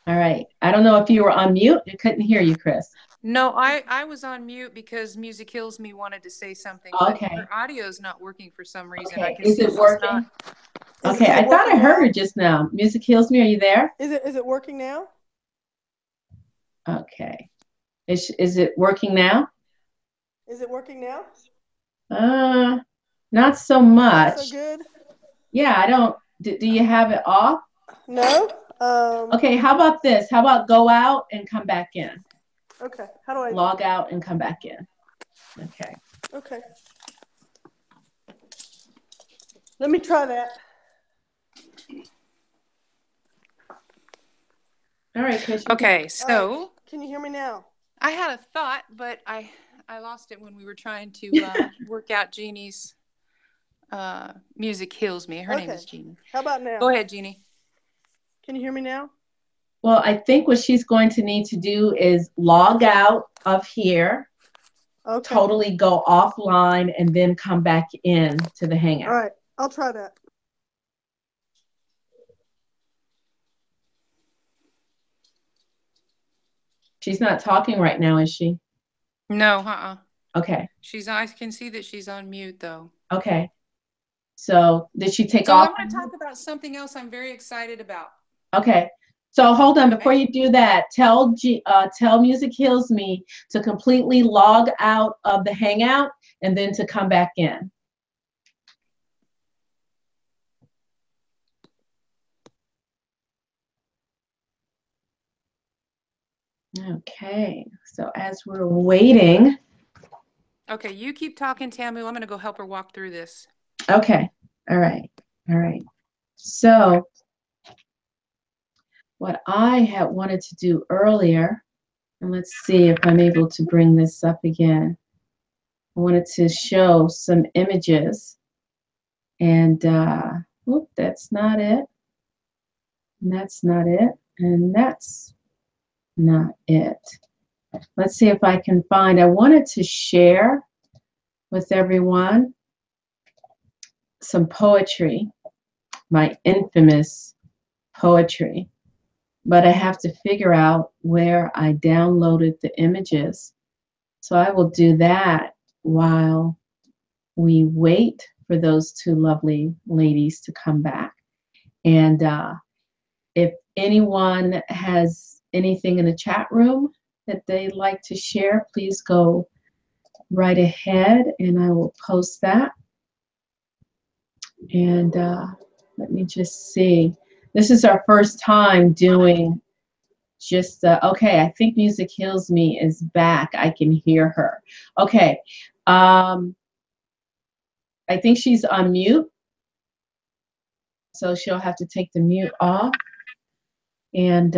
All right. I don't know if you were on mute. I couldn't hear you, Kris. No, I was on mute because Muzikhealzme wanted to say something, but her audio's not working for some reason. Okay. I can is see it working? Okay, I thought I heard her just now. Muzikhealzme, are you there? Is it working now? Okay. Is it working now? Is it working now? Not so much. Not so good? Yeah, I don't. Do you have it off? No. Okay, how about this? How about go out and come back in? Okay. How do I log out and come back in? Okay. Okay. Let me try that. All right, Kris. Okay, so right. Can you hear me now? I had a thought, but I lost it when we were trying to work out Jeannie's Muzikhealzme. Her name is Jeannie. How about now? Go ahead, Jeannie. Can you hear me now? Well, I think what she's going to need to do is log out of here, totally go offline, and then come back in to the Hangout. All right, I'll try that. She's not talking right now, is she? No, Okay. I can see that she's on mute, though. Okay. So did she take off? So I want to talk about something else I'm very excited about. Okay. So hold on, before you do that, tell Muzikhealzme to completely log out of the Hangout and then to come back in. Okay, so as we're waiting. Okay, you keep talking, Tamu. I'm going to go help her walk through this. Okay, all right. So what I had wanted to do earlier, and let's see if I'm able to bring this up again. I wanted to show some images, and whoop, that's not it. And that's not it. And that's not it. Let's see if I can find, I wanted to share with everyone some poetry, my infamous poetry, but I have to figure out where I downloaded the images. So I will do that while we wait for those two lovely ladies to come back. And if anyone has anything in the chat room that they'd like to share, please go right ahead, and I will post that. And let me just see. This is our first time doing just, okay, I think Muzikhealzme is back. I can hear her. Okay. I think she's on mute, so she'll have to take the mute off. And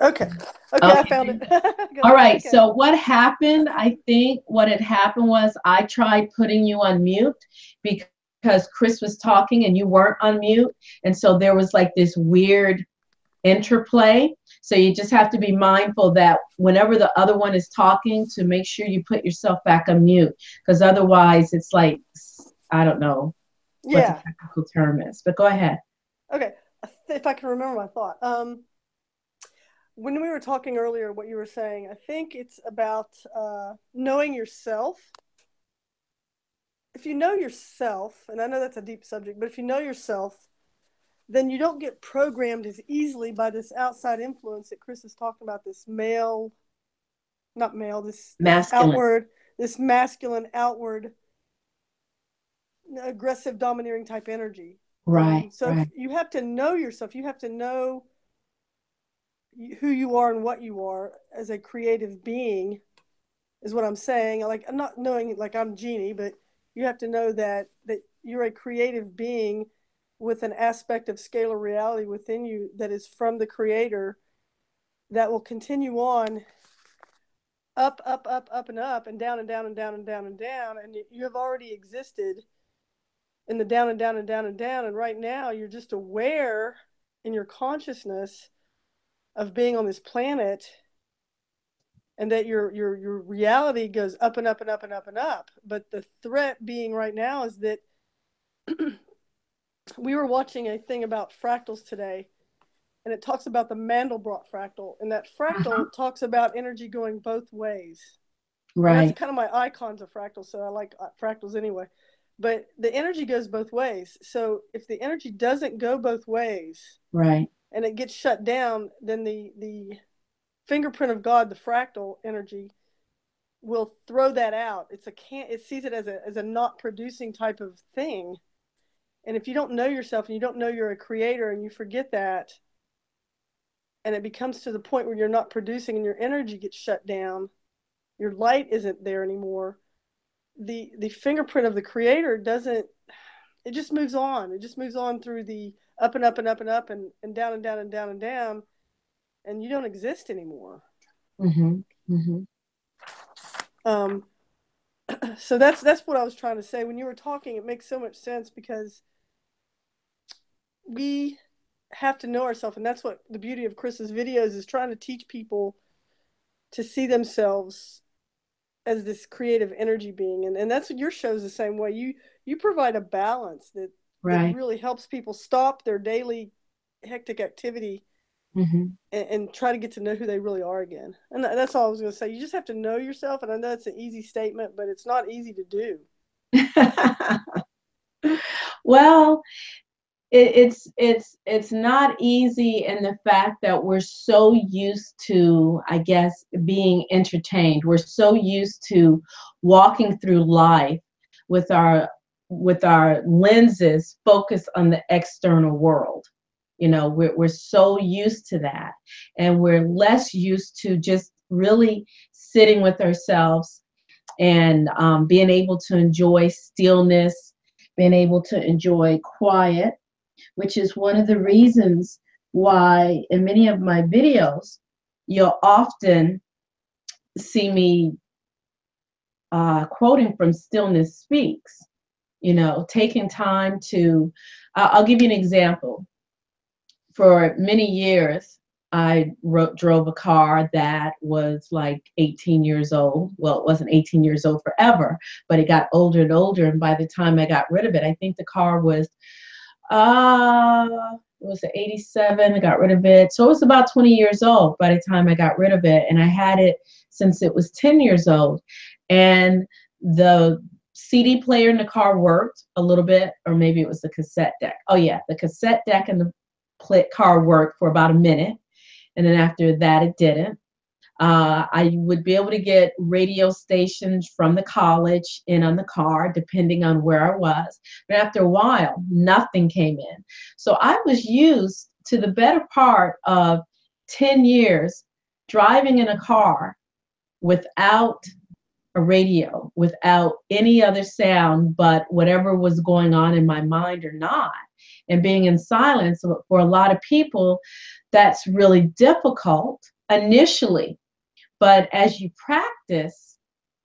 Okay, I found it. All right, okay. so what happened, I think what had happened was I tried putting you on mute because Kris was talking and you weren't on mute. And so there was like this weird interplay. So you just have to be mindful that whenever the other one is talking, to make sure you put yourself back on mute, because otherwise it's like, I don't know what the technical term is, but go ahead. Okay, if I can remember my thought. When we were talking earlier, what you were saying, I think it's about knowing yourself. If you know yourself, and I know that's a deep subject, but if you know yourself, then you don't get programmed as easily by this outside influence that Kris is talking about, this masculine outward, aggressive, domineering type energy. Right. So right. you have to know yourself. You have to know who you are and what you are as a creative being, is what I'm saying. Like, I'm not knowing like I'm Ngina, but you have to know that you're a creative being with an aspect of scalar reality within you that is from the creator, that will continue on up, and up, and down, and down, and down, and down, and down. And you have already existed in the down, and down, and down, and down. And right now you're just aware in your consciousness of being on this planet, and that your reality goes up and up and up and up and up. But the threat being right now is that we were watching a thing about fractals today, and it talks about the Mandelbrot fractal, and that fractal talks about energy going both ways. Right. And that's kind of my icons of fractals, so I like fractals anyway. But the energy goes both ways. So if the energy doesn't go both ways, right, and it gets shut down, then the fingerprint of God, the fractal energy, will throw that out. It sees it as a not producing type of thing. And if you don't know yourself and you don't know you're a creator, and you forget that, and it becomes to the point where you're not producing and your energy gets shut down, your light isn't there anymore, the fingerprint of the creator it just moves on. It just moves on through the up and up and up and up and down and down and down and down, and you don't exist anymore. So that's what I was trying to say. When you were talking, it makes so much sense, because we have to know ourselves, and that's what the beauty of Kris's videos is, trying to teach people to see themselves as this creative energy being. And that's what your show is the same way. You provide a balance that really helps people stop their daily hectic activity and try to get to know who they really are again. And that's all I was going to say. You just have to know yourself. And I know it's an easy statement, but it's not easy to do. Well, it's not easy in the fact that we're so used to, I guess, being entertained. We're so used to walking through life with our lenses focused on the external world. You know, we're so used to that, and we're less used to just really sitting with ourselves and being able to enjoy stillness, being able to enjoy quiet, which is one of the reasons why in many of my videos, you'll often see me quoting from Stillness Speaks, you know, taking time to, I'll give you an example. For many years, I drove a car that was like 18 years old. Well, it wasn't 18 years old forever, but it got older and older. And by the time I got rid of it, I think the car was, it was an 87. I got rid of it. So it was about 20 years old by the time I got rid of it. And I had it since it was 10 years old. And the CD player in the car worked a little bit, or maybe it was the cassette deck. Oh yeah, the cassette deck and the car worked for about a minute. And then after that, it didn't. I would be able to get radio stations from the college in on the car, depending on where I was. But after a while, nothing came in. So I was used to the better part of 10 years driving in a car without a radio, without any other sound but whatever was going on in my mind or not, and being in silence. For a lot of people, that's really difficult initially. But as you practice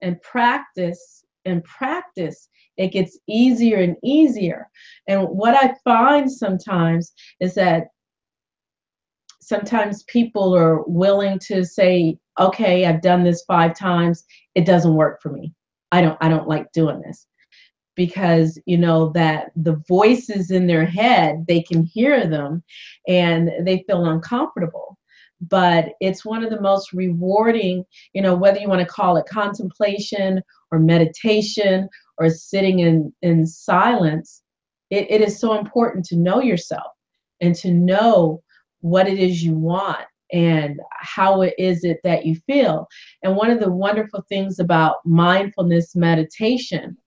and practice and practice, it gets easier and easier. And what I find sometimes is that sometimes people are willing to say, okay, I've done this 5 times. It doesn't work for me. I don't like doing this. Because you know that the voices in their head, they can hear them and they feel uncomfortable. But it's one of the most rewarding, you know, whether you want to call it contemplation or meditation or sitting in silence, it is so important to know yourself and to know what it is you want and how it is it that you feel. And one of the wonderful things about mindfulness meditation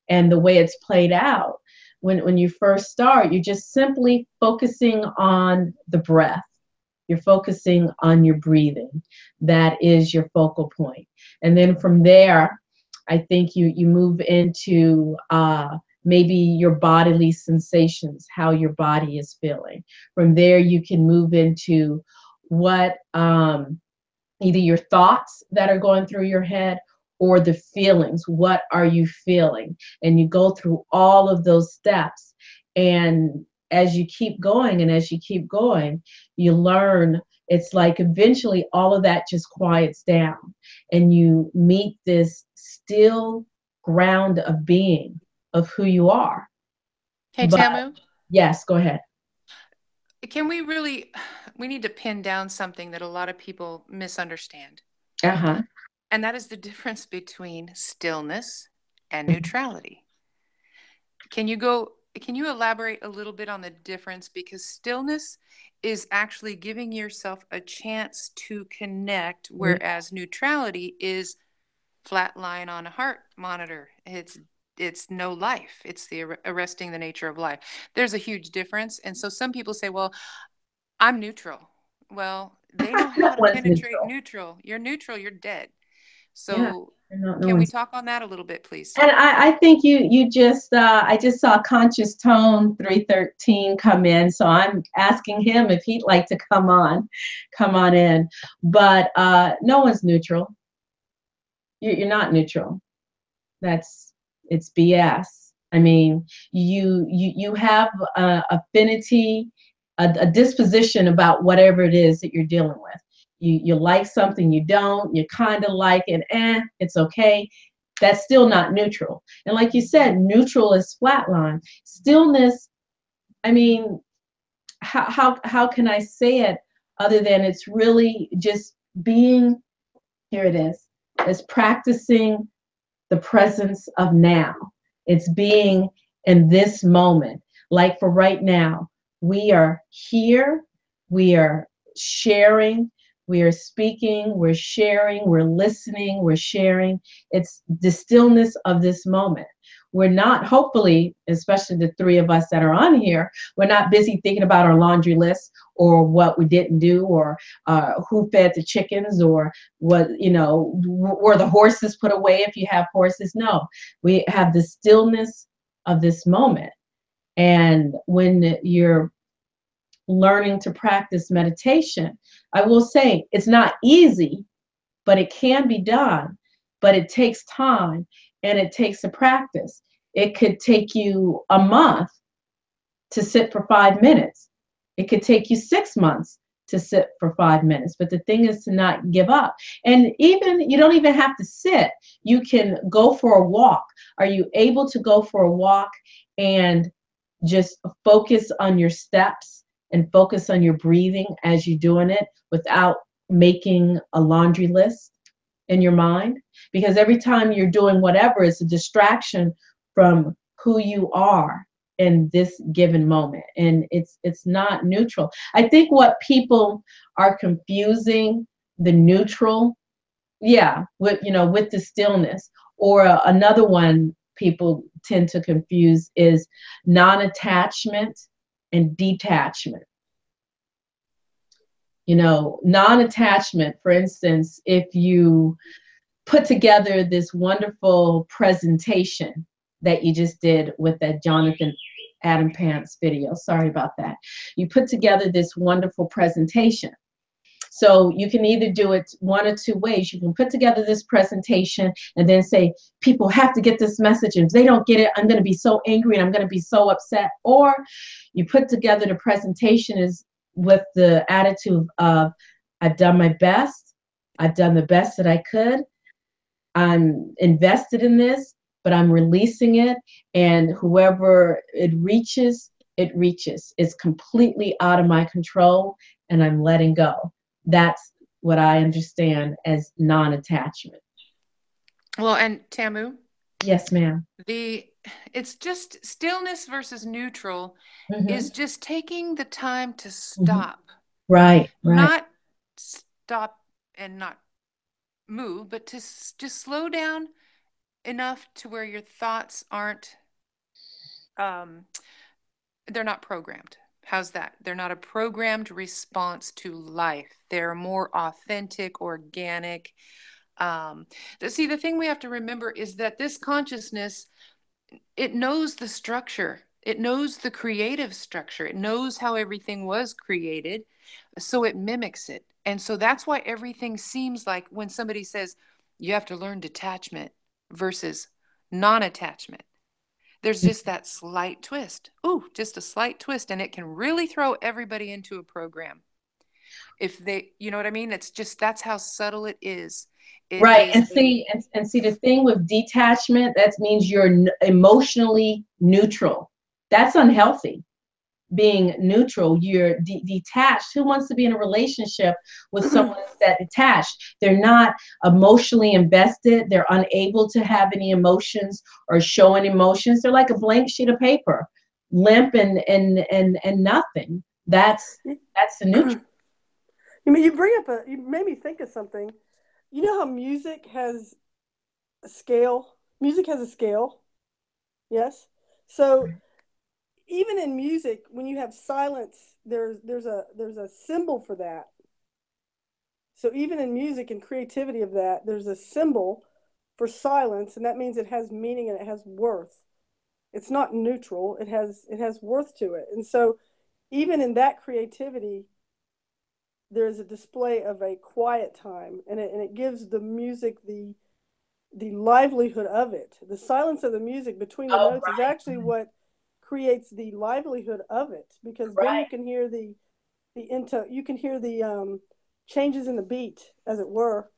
and the way it's played out, when you first start, you're just simply focusing on the breath. You're focusing on your breathing. That is your focal point. And then from there, I think you move into maybe your bodily sensations, how your body is feeling. From there, you can move into what either your thoughts that are going through your head or the feelings. What are you feeling? And you go through all of those steps. And as you keep going and as you keep going, you learn. It's like eventually all of that just quiets down and you meet this still ground of being of who you are. Hey, But Tamu, yes, go ahead. can we need to pin down something that a lot of people misunderstand. Uh-huh. And that is the difference between stillness and neutrality. Can you elaborate a little bit on the difference? Because stillness is actually giving yourself a chance to connect, whereas neutrality is flat line on a heart monitor. It's no life. It's the arresting the nature of life. There's a huge difference. And so some people say, well, I'm neutral. Well, they know how to One's penetrate neutral. neutral. You're neutral, you're dead. Yeah. So No can we one's. talk on that a little bit, please? And I think you just I just saw Conscious Tone 313 come in, so I'm asking him if he'd like to come on in. But no one's neutral. You're not neutral. It's BS. I mean, you have affinity, a disposition about whatever it is that you're dealing with. You like something, you don't. You kind of like it, it's okay. That's still not neutral. And like you said, neutral is flatline. Stillness, I mean, how can I say it other than it's really just being, here it is, it's practicing the presence of now. It's being in this moment. Like for right now, we are here, we are sharing, we are speaking, we're sharing, we're listening, we're sharing. It's the stillness of this moment. We're not, hopefully, especially the 3 of us that are on here, we're not busy thinking about our laundry list or what we didn't do or who fed the chickens or what, were the horses put away if you have horses. No, we have the stillness of this moment. And when you're learning to practice meditation, I will say it's not easy, but it can be done. But it takes time and it takes a practice. It could take you a month to sit for 5 minutes. It could take you 6 months to sit for 5 minutes. But the thing is to not give up. And even, you don't even have to sit. You can go for a walk. Are you able to go for a walk and just focus on your steps and focus on your breathing as you're doing it without making a laundry list in your mind? Because every time you're doing whatever, it's a distraction from who you are in this given moment. And it's not neutral. I think what people are confusing the neutral, yeah, with, you know, with the stillness. Or another one people tend to confuse is non-attachment and detachment. You know, non-attachment, for instance, if you put together this wonderful presentation that you just did with that Jonathan Adam Pants video. Sorry about that. You put together this wonderful presentation. So you can either do it one or two ways. You can put together this presentation and then say, people have to get this message, and if they don't get it, I'm going to be so angry and I'm going to be so upset. Or you put together the presentation is with the attitude of, I've done my best. I've done the best that I could. I'm invested in this, but I'm releasing it. And whoever it reaches, it reaches. It's completely out of my control, and I'm letting go. That's what I understand as non-attachment. Well, and Tamu? Yes, ma'am. It's just stillness versus neutral is Mm-hmm. just taking the time to stop. Right, right. Not stop and not move, but to just slow down enough to where your thoughts aren't, they're not programmed. How's that? They're not a programmed response to life. They're more authentic, organic. See, the thing we have to remember is that this consciousness, it knows the structure. It knows the creative structure. It knows how everything was created. So it mimics it. And so that's why everything seems like when somebody says you have to learn detachment versus non-attachment, there's just that slight twist. Ooh, just a slight twist. And it can really throw everybody into a program. If they, you know what I mean? It's just, that's how subtle it is. Right. And see, the thing with detachment, that means you're emotionally neutral. That's unhealthy. Being neutral, you're detached. Who wants to be in a relationship with someone that's detached? They're not emotionally invested. They're unable to have any emotions or show any emotions. They're like a blank sheet of paper, limp and nothing. That's the neutral. You mean, you made me think of something. You know how music has a scale? Music has a scale. Yes. So even in music, when you have silence, there's a symbol for that. So even in music and creativity of that, there's a symbol for silence, and that means it has meaning and it has worth. It's not neutral. It has worth to it. And so even in that creativity, there's a display of a quiet time, and it gives the music the livelihood of it. The silence of the music between the notes is actually what creates the livelihood of it, because then you can hear you can hear the changes in the beat, as it were,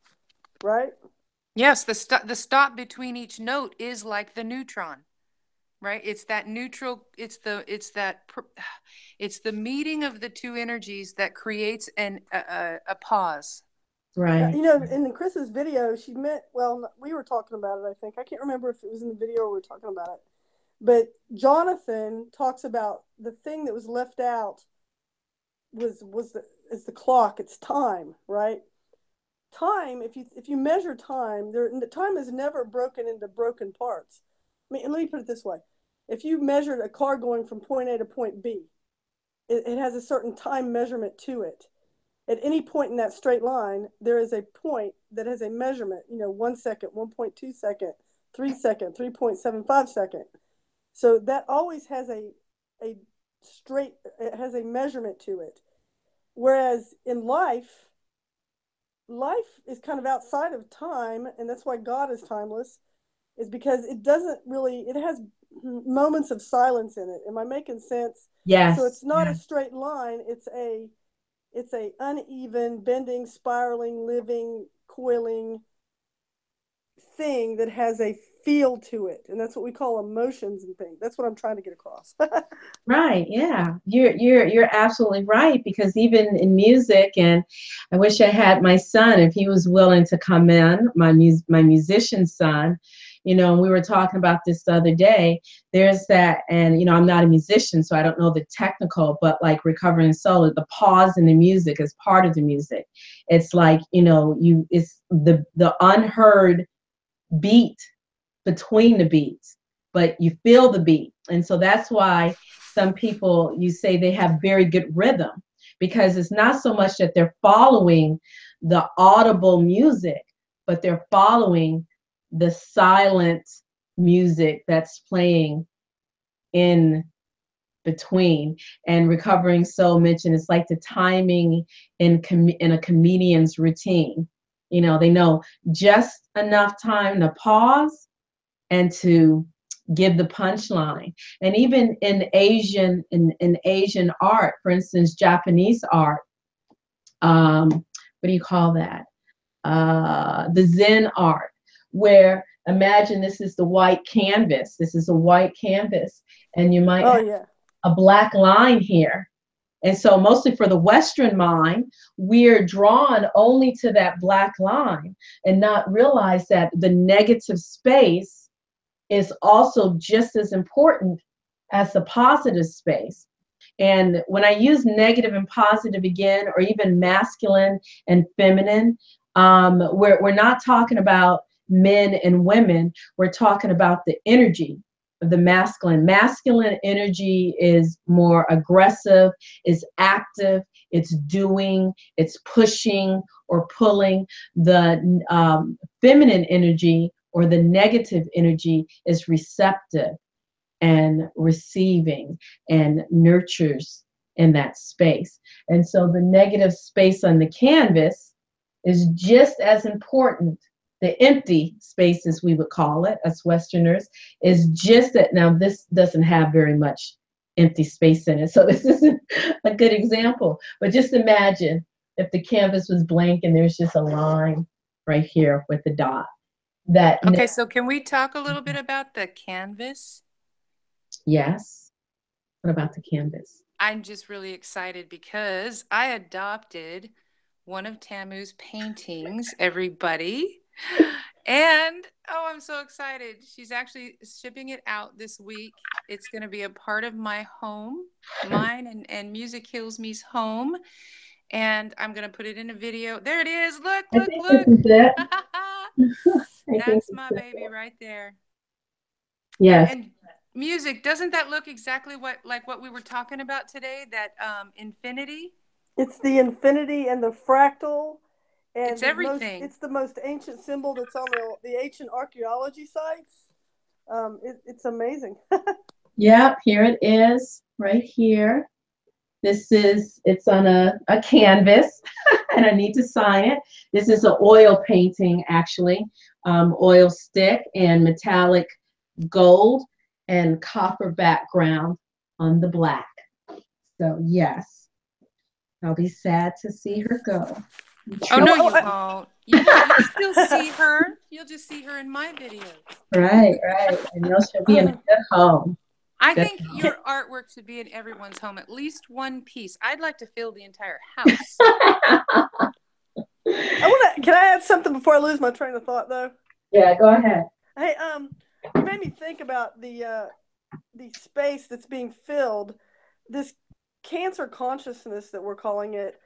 right? Yes, the stop between each note is like the neutron, right? It's that neutral. It's the meeting of the two energies that creates a pause. Right. You know, in Kris's video, she meant, well, we were talking about it, I think. I can't remember if it was in the video or we were talking about it. But Jonathan talks about the thing that was left out is the clock. It's time, right? Time, if you measure time, time is never broken into broken parts. I mean, and let me put it this way. If you measured a car going from point A to point B, it has a certain time measurement to it. At any point in that straight line, there is a point that has a measurement, 1 second, 1.2 second, 3 second, 3.75 second. So that always has it has a measurement to it. Whereas in life is kind of outside of time, and that's why God is timeless, is because it has moments of silence in it. Am I making sense? Yes. So it's not a straight line, it's a uneven, bending, spiraling, living, coiling thing that has a feel to it, and that's what we call emotions and things. That's what I'm trying to get across. Right. Yeah. You're absolutely right, because even in music, and I wish I had my son, if he was willing to come in, my musician son, And we were talking about this the other day. There's that, and I'm not a musician, so I don't know the technical, but like recovering solo, the pause in the music is part of the music. It's like, it's the unheard beat between the beats, but you feel the beat. And so that's why some people, you say they have very good rhythm, because it's not so much that they're following the audible music, but they're following the silent music that's playing in between. And recovering soul mentioned it's like the timing in a comedian's routine. They know just enough time to pause and to give the punchline. And even in Asian art, for instance, Japanese art, what do you call that? The Zen art, where imagine this is the white canvas. This is a white canvas, and you might have a black line here. And so mostly for the Western mind, we're drawn only to that black line and not realize that the negative space is also just as important as the positive space. And when I use negative and positive again, or even masculine and feminine, we're not talking about men and women. We're talking about the energy of the masculine. Masculine energy is more aggressive, is active, it's doing, it's pushing or pulling. The feminine energy, or the negative energy, is receptive and receiving and nurtures in that space. And so the negative space on the canvas is just as important. The empty space, as we would call it as Westerners, is just that. Now, this doesn't have very much empty space in it, so this isn't a good example. But just imagine if the canvas was blank and there's just a line right here with the dot. Okay, so can we talk a little bit about the canvas? Yes. What about the canvas? I'm just really excited because I adopted one of Tamu's paintings, everybody. And I'm so excited. She's actually shipping it out this week. It's going to be a part of my home, mine and Muzikhealzme's home. And I'm going to put it in a video. There it is. Look. This is it. That's my baby right there. Yes. And music, doesn't that look exactly like what we were talking about today? That infinity? It's the infinity and the fractal. And it's everything. It's the most ancient symbol that's on the ancient archaeology sites. It's amazing. Yep, here it is, right here. It's on a canvas, and I need to sign it. This is an oil painting, actually. Oil stick and metallic gold and copper background on the black. So yes, I'll be sad to see her go. Oh, no, you won't. You'll still see her. You'll just see her in my videos. Right. And she'll be in a good home. I think your artwork should be in everyone's home, at least one piece. I'd like to fill the entire house. Can I add something before I lose my train of thought, though? Yeah, go ahead. Hey, it made me think about the space that's being filled. This cancer consciousness that we're calling it.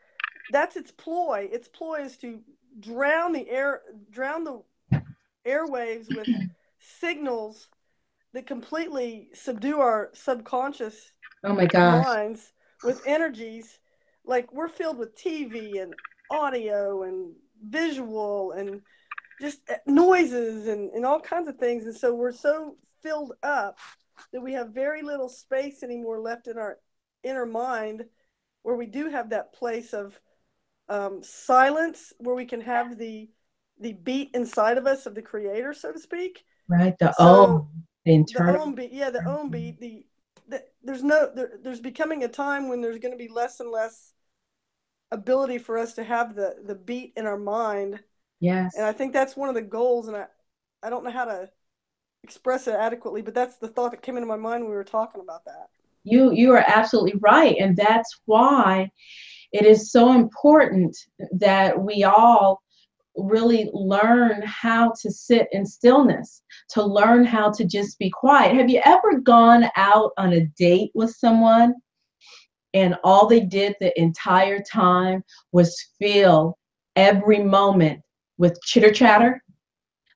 That's its ploy. Its ploy is to drown the airwaves with signals that completely subdue our subconscious minds with energies. Like, we're filled with TV and audio and visual and just noises and all kinds of things. And so we're so filled up that we have very little space anymore left in our inner mind, where we do have that place of silence, where we can have the beat inside of us of the creator, so to speak. Right. The ohm beat. Yeah, the ohm beat. There's becoming a time when there's going to be less and less ability for us to have the beat in our mind. Yes. And I think that's one of the goals, and I don't know how to express it adequately, but that's the thought that came into my mind when we were talking about that. You are absolutely right. And that's why it is so important that we all really learn how to sit in stillness, to learn how to just be quiet. Have you ever gone out on a date with someone and all they did the entire time was fill every moment with chitter chatter?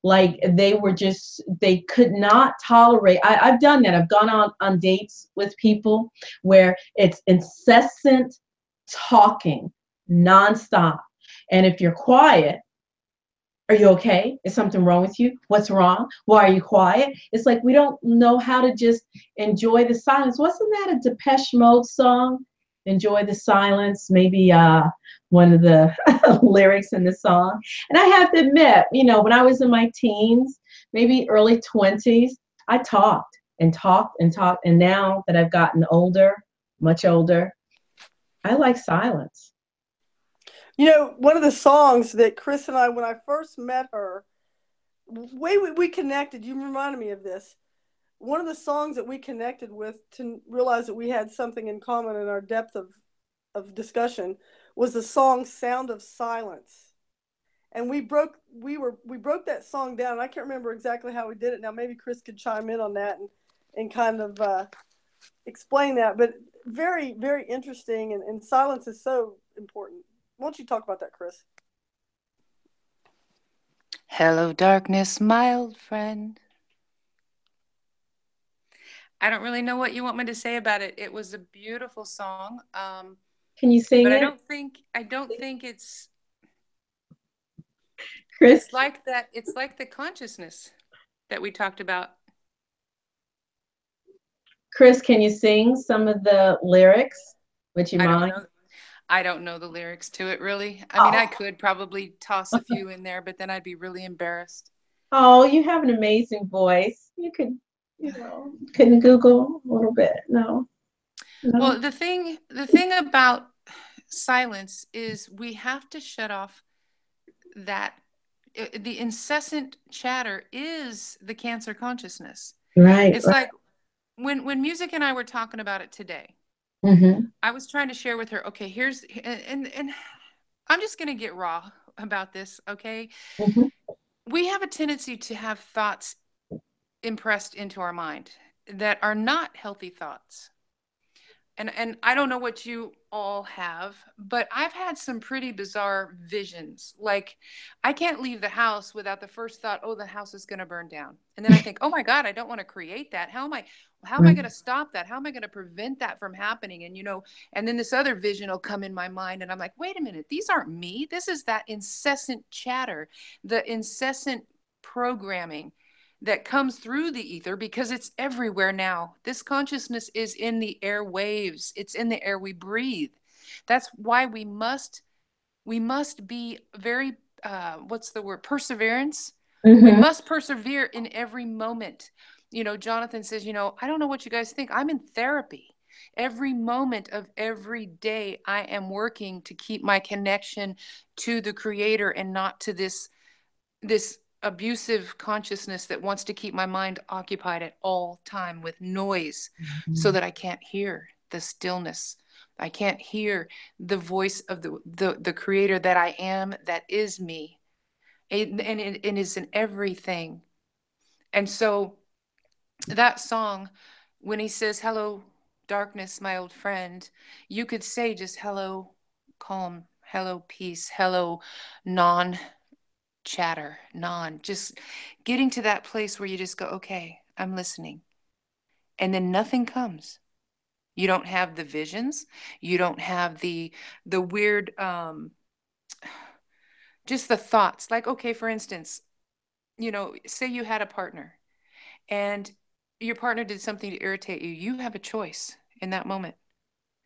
Like they could not tolerate. I've done that. I've gone on dates with people where it's incessant talking nonstop. And if you're quiet, are you okay? Is something wrong with you? What's wrong? Why are you quiet? It's like we don't know how to just enjoy the silence. Wasn't that a Depeche Mode song? Enjoy the silence, maybe one of the lyrics in the song. And I have to admit, when I was in my teens, maybe early 20s, I talked and talked and talked. And now that I've gotten older, much older, I like silence. One of the songs that Kris and I, when I first met her, we connected. You reminded me of this. One of the songs that we connected with to realize that we had something in common in our depth of discussion was the song "Sound of Silence," and we broke that song down. And I can't remember exactly how we did it now. Maybe Kris could chime in on that and kind of explain that. But very, very interesting, and silence is so important. Why don't you talk about that, Kris? Hello, darkness, my old friend. I don't really know what you want me to say about it. It was a beautiful song. Can you sing but it? I don't think it's Kris? It's like that. It's like the consciousness that we talked about. Kris, can you sing some of the lyrics? Would you mind? I don't know the lyrics to it, really. I mean, I could probably toss a few in there, but then I'd be really embarrassed. Oh, you have an amazing voice. You could, couldn't Google a little bit. No. Well, the thing about silence is we have to shut off that the incessant chatter is the Cancer consciousness. Right. It's like when Music and I were talking about it today. Mm-hmm. I was trying to share with her, okay, here's, and I'm just going to get raw about this, okay? Mm-hmm. We have a tendency to have thoughts impressed into our mind that are not healthy thoughts. And I don't know what you all have, but I've had some pretty bizarre visions. Like, I can't leave the house without the first thought, oh, the house is going to burn down. And then I think, oh my God, I don't want to create that. How am I going to stop that? How am I going to prevent that from happening? And, and then this other vision will come in my mind and I'm like, wait a minute, these aren't me. This is that incessant chatter, the incessant programming that comes through the ether, because it's everywhere now. This consciousness is in the air waves. It's in the air we breathe. That's why we must be very, what's the word? Perseverance. Mm-hmm. We must persevere in every moment. Jonathan says, I don't know what you guys think. I'm in therapy. Every moment of every day, I am working to keep my connection to the creator and not to this abusive consciousness that wants to keep my mind occupied at all time with noise, so that I can't hear the stillness. I can't hear the voice of the creator that I am, that is me. And it is in everything. And so that song, when he says, hello, darkness, my old friend, you could say just hello, calm, hello, peace, hello, chatter, just getting to that place where you just go, okay, I'm listening. And then nothing comes. You don't have the visions. You don't have the weird, just the thoughts. Like, okay, for instance, say you had a partner and your partner did something to irritate you. You have a choice in that moment,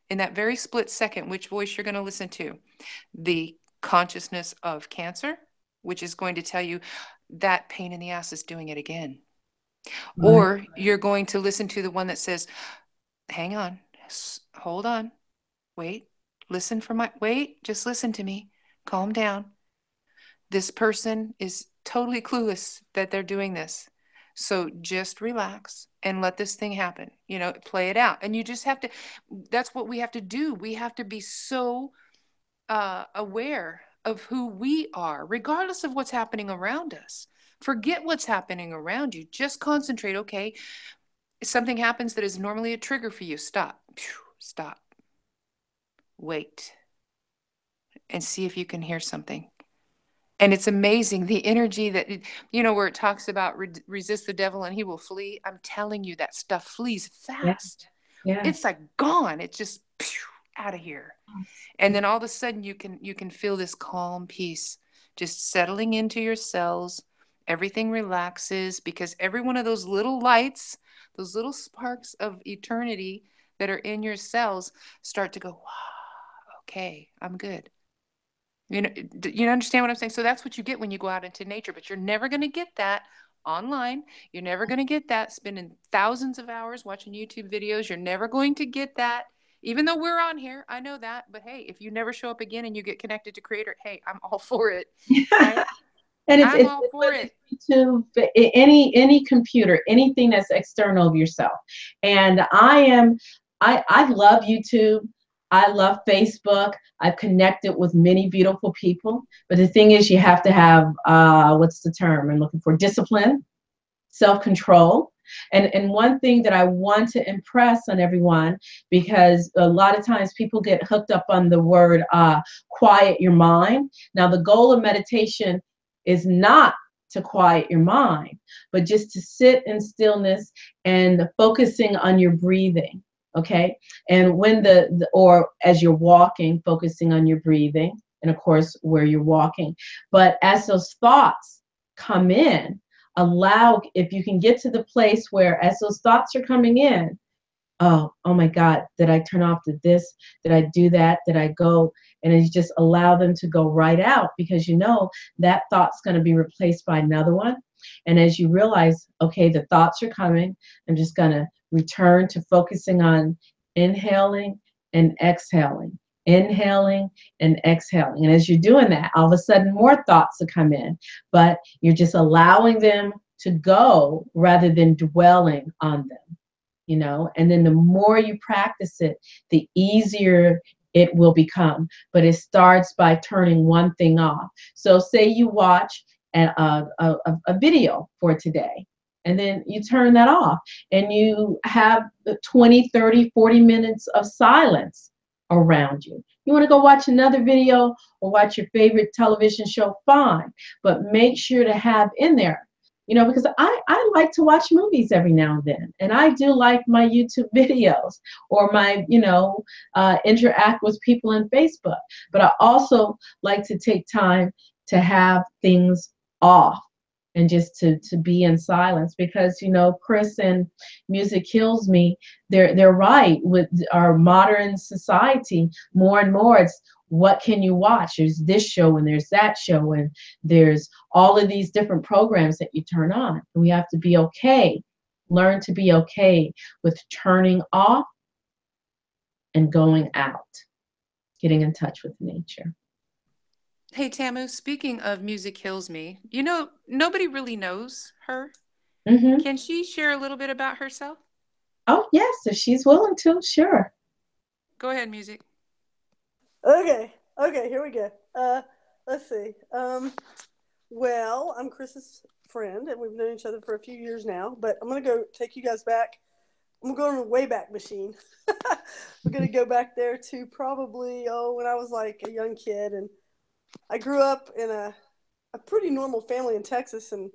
in that very split second, which voice you're going to listen to. The consciousness of Cancer, which is going to tell you that pain in the ass is doing it again. Right. Or you're going to listen to the one that says, hang on, hold on, wait, just listen to me, calm down. This person is totally clueless that they're doing this. So just relax and let this thing happen, play it out. And you just have to, that's what we have to do. We have to be so aware of who we are, regardless of what's happening around us. Forget what's happening around you. Just concentrate. Okay, if something happens that is normally a trigger for you, stop. Stop. Wait. And see if you can hear something. And it's amazing the energy that, where it talks about resist the devil and he will flee. I'm telling you, that stuff flees fast. Yeah. It's like gone. It's just out of here. And then all of a sudden you can feel this calm peace just settling into your cells. Everything relaxes because every one of those little lights, those little sparks of eternity that are in your cells start to go, wow, okay, I'm good. You understand what I'm saying? So that's what you get when you go out into nature, but you're never going to get that online. You're never going to get that spending thousands of hours watching YouTube videos. You're never going to get that. Even though we're on here, I know that. But hey, if you never show up again and you get connected to Creator, hey, I'm all for it. Right? And I'm all for it. YouTube, any computer, anything that's external of yourself. And I love YouTube. I love Facebook. I've connected with many beautiful people. But the thing is, you have to have, what's the term I'm looking for? Discipline, self-control. And one thing that I want to impress on everyone, because a lot of times people get hooked up on the word quiet your mind. Now, the goal of meditation is not to quiet your mind, but just to sit in stillness and focusing on your breathing. Okay. And when or as you're walking, focusing on your breathing, and of course, where you're walking. But as those thoughts come in, if you can get to the place where as those thoughts are coming in, oh my God, did I turn off this? Did I do that? Did I go? And you just allow them to go right out, because that thought's going to be replaced by another one. And as you realize, okay, the thoughts are coming, I'm just going to return to focusing on inhaling and exhaling, inhaling and exhaling. And as you're doing that, all of a sudden more thoughts will come in, but you're just allowing them to go rather than dwelling on them. And then the more you practice it, the easier it will become. But it starts by turning one thing off. So say you watch a video for today, and then you turn that off, and you have 20, 30, 40 minutes of silence around you. You want to go watch another video or watch your favorite television show, fine. But make sure to have in there, because I like to watch movies every now and then. And I do like my YouTube videos or my, interact with people on Facebook. But I also like to take time to have things off and just to be in silence, because, Kris and Muzikhealzme, they're right. With our modern society, more and more, it's what can you watch? There's this show and there's that show and there's all of these different programs that you turn on. And we have to be okay, learn to be okay with turning off and going out, getting in touch with nature. Hey, Tamu, speaking of Muzikhealzme, nobody really knows her. Mm-hmm. Can she share a little bit about herself? Oh, yes, if she's willing to, sure. Go ahead, Music. Okay, here we go. Let's see. Well, I'm Kris's friend, and we've known each other for a few years now, but I'm going to go take you guys back. I'm going on a Wayback Machine. We're going to go back there to probably, when I was like a young kid, and I grew up in a pretty normal family in Texas and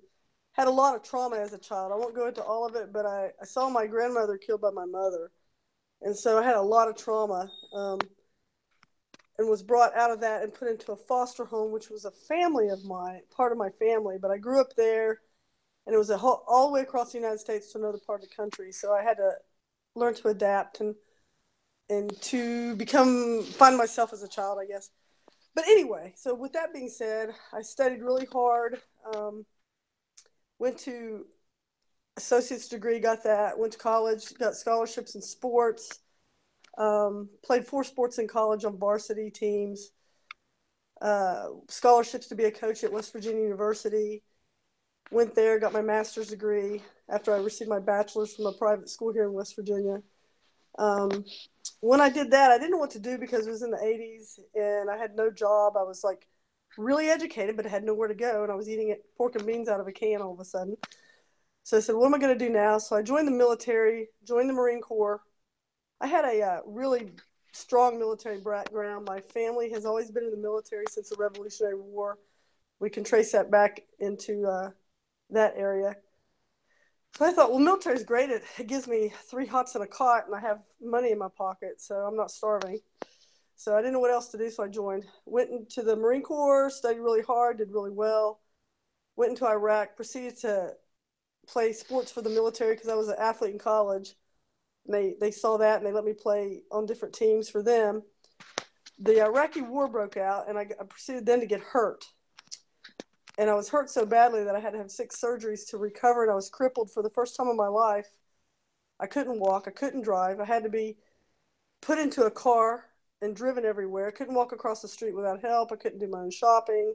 had a lot of trauma as a child. I won't go into all of it, but I saw my grandmother killed by my mother, and so I had a lot of trauma. And was brought out of that and put into a foster home, which was part of my family. But I grew up there, and it was all the way across the United States to another part of the country. So I had to learn to adapt and to find myself as a child, I guess. But anyway, so with that being said, I studied really hard, went to associate's degree, got that, went to college, got scholarships in sports. Played 4 sports in college on varsity teams, scholarships to be a coach at West Virginia University. Went there, got my master's degree after I received my bachelor's from a private school here in West Virginia. When I did that, I didn't know what to do because it was in the 80s and I had no job. I was like really educated, but had nowhere to go. And I was eating pork and beans out of a can all of a sudden. So I said, what am I going to do now? So I joined the military, joined the Marine Corps. I had a really strong military background. My family has always been in the military since the Revolutionary War. We can trace that back into that area. So I thought, well, military is great. It gives me 3 hots and a cot, and I have money in my pocket, so I'm not starving. So I didn't know what else to do, so I joined. Went into the Marine Corps, studied really hard, did really well. Went into Iraq, proceeded to play sports for the military because I was an athlete in college. And they saw that, and they let me play on different teams for them. The Iraqi war broke out, and I proceeded then to get hurt. And I was hurt so badly that I had to have 6 surgeries to recover, and I was crippled for the first time in my life. I couldn't walk. I couldn't drive. I had to be put into a car and driven everywhere. I couldn't walk across the street without help. I couldn't do my own shopping.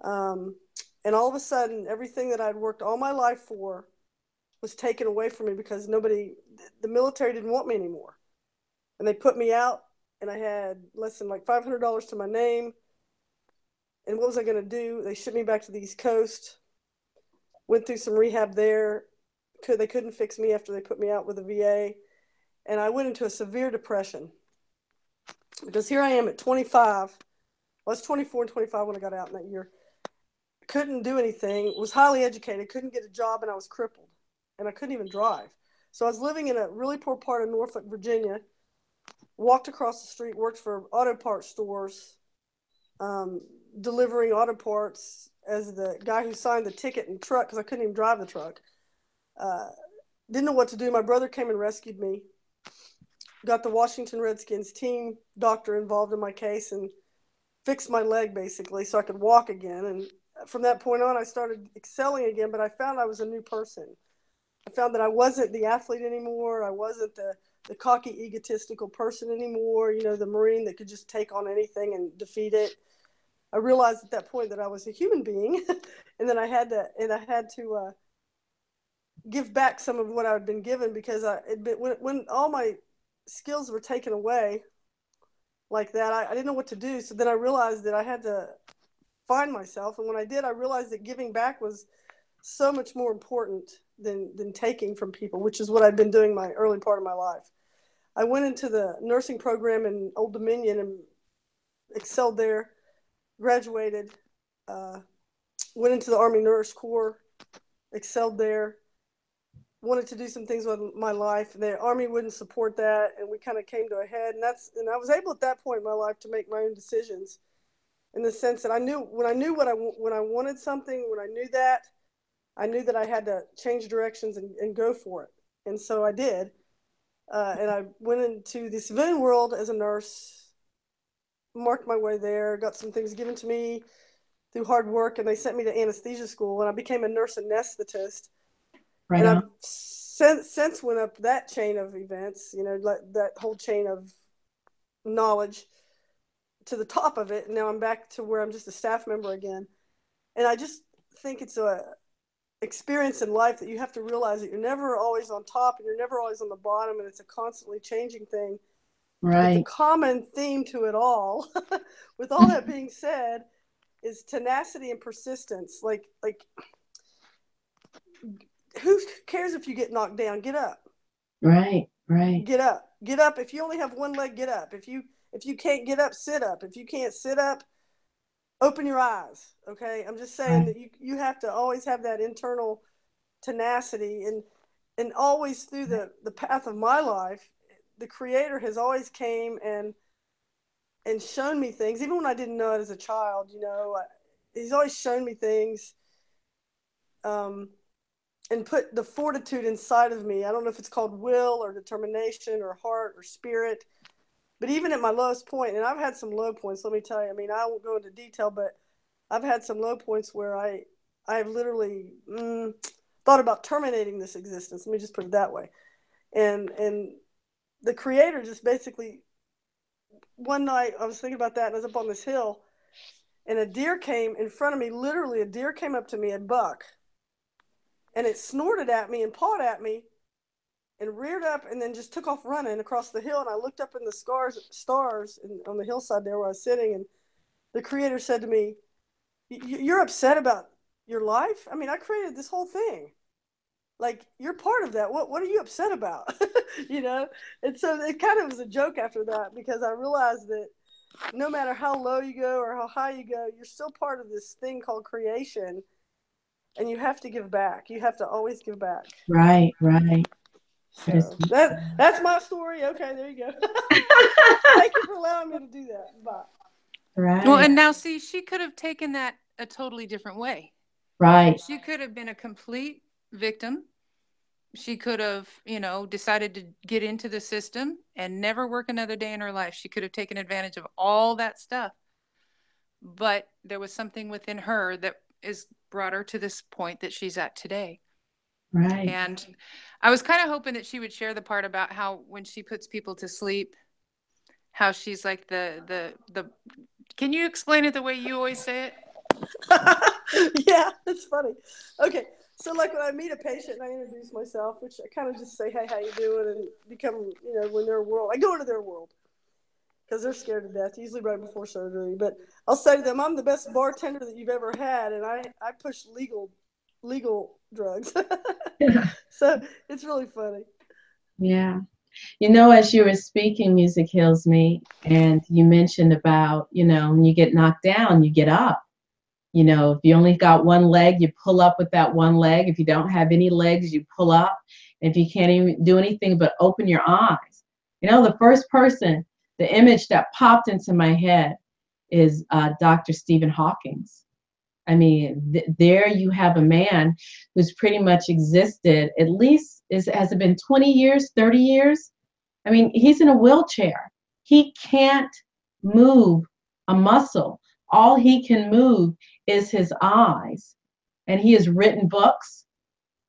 And all of a sudden, everything that I'd worked all my life for was taken away from me because the military didn't want me anymore. And they put me out, and I had less than like $500 to my name. And what was I going to do? They shipped me back to the East Coast, went through some rehab there. They couldn't fix me after they put me out with the VA. And I went into a severe depression because here I am at 25. I was 24 and 25 when I got out in that year. Couldn't do anything, was highly educated, couldn't get a job, and I was crippled. And I couldn't even drive. So I was living in a really poor part of Norfolk, Virginia, walked across the street, worked for auto parts stores, delivering auto parts as the guy who signed the ticket and truck because I couldn't even drive the truck. Didn't know what to do. My brother came and rescued me. Got the Washington Redskins team doctor involved in my case and fixed my leg basically so I could walk again. And from that point on, I started excelling again, but I found I was a new person. I found that I wasn't the athlete anymore. I wasn't the cocky, egotistical person anymore, the Marine that could just take on anything and defeat it. I realized at that point that I was a human being and then I had to give back some of what I'd been given because when all my skills were taken away like that, I didn't know what to do. So then I realized that I had to find myself. And when I did, I realized that giving back was so much more important than taking from people, which is what I'd been doing my early part of my life. I went into the nursing program in Old Dominion and excelled there, graduated, went into the Army Nurse Corps, excelled there, wanted to do some things with my life. The Army wouldn't support that, and we kind of came to a head. And I was able at that point in my life to make my own decisions, in the sense that when I wanted something, when I knew that I had to change directions and go for it. And so I did. And I went into the civilian world as a nurse, marked my way there, got some things given to me through hard work, and they sent me to anesthesia school, and I became a nurse anesthetist. Right and on. I've since went up that chain of events, that whole chain of knowledge to the top of it. And now I'm back to where I'm just a staff member again. And I just think it's a experience in life that you have to realize that you're never always on top and you're never always on the bottom, and it's a constantly changing thing. But the Right. common theme to it all, with all that being said, is tenacity and persistence. Like who cares if you get knocked down? Get up. Right. Get up. Get up. If you only have one leg, get up. If you can't get up, sit up. If you can't sit up, open your eyes. Okay? I'm just saying that you have to always have that internal tenacity, and always through the path of my life, the Creator has always came and shown me things, even when I didn't know it as a child. He's always shown me things, and put the fortitude inside of me. I don't know if it's called will or determination or heart or spirit, but even at my lowest point, and I've had some low points, let me tell you. I mean, I won't go into detail, but I've had some low points where I've literally thought about terminating this existence. Let me just put it that way. And the Creator just basically, one night I was thinking about that, and I was up on this hill, and a deer came in front of me. Literally, a deer came up to me, a buck, and it snorted at me and pawed at me and reared up and then just took off running across the hill. And I looked up in the stars on the hillside there where I was sitting, and the Creator said to me, you're upset about your life. I mean, I created this whole thing. Like, you're part of that. What are you upset about? You know? And so it kind of was a joke after that, because I realized that no matter how low you go or how high you go, you're still part of this thing called creation, and you have to give back. You have to always give back. Right, right. That is So that's my story. Okay, there you go. Thank you for allowing me to do that. Bye. right, Well, and now see, she could have taken that a totally different way. right, She could have been a complete victim. She could have, decided to get into the system and never work another day in her life. She could have taken advantage of all that stuff. But there was something within her that is brought her to this point that she's at today. right. And I was kind of hoping that she would share the part about how when she puts people to sleep, how she's like the can you explain it the way you always say it? Yeah, it's funny. Okay, so like when I meet a patient and I introduce myself, which I kind of just say, "Hey, how you doing?" and become, when their world, I go into their world because they're scared to death, usually right before surgery. But I'll say to them, "I'm the best bartender that you've ever had, and I push legal drugs." So it's really funny. Yeah. As you were speaking, Muzikhealzme, and you mentioned about, when you get knocked down, you get up. If you only got one leg, you pull up with that one leg. If you don't have any legs, you pull up. If you can't even do anything but open your eyes. The first person, the image that popped into my head is Dr. Stephen Hawking's. I mean, there you have a man who's pretty much existed, at least, has it been 20 years, 30 years? I mean, he's in a wheelchair. He can't move a muscle. All he can move is his eyes. And he has written books.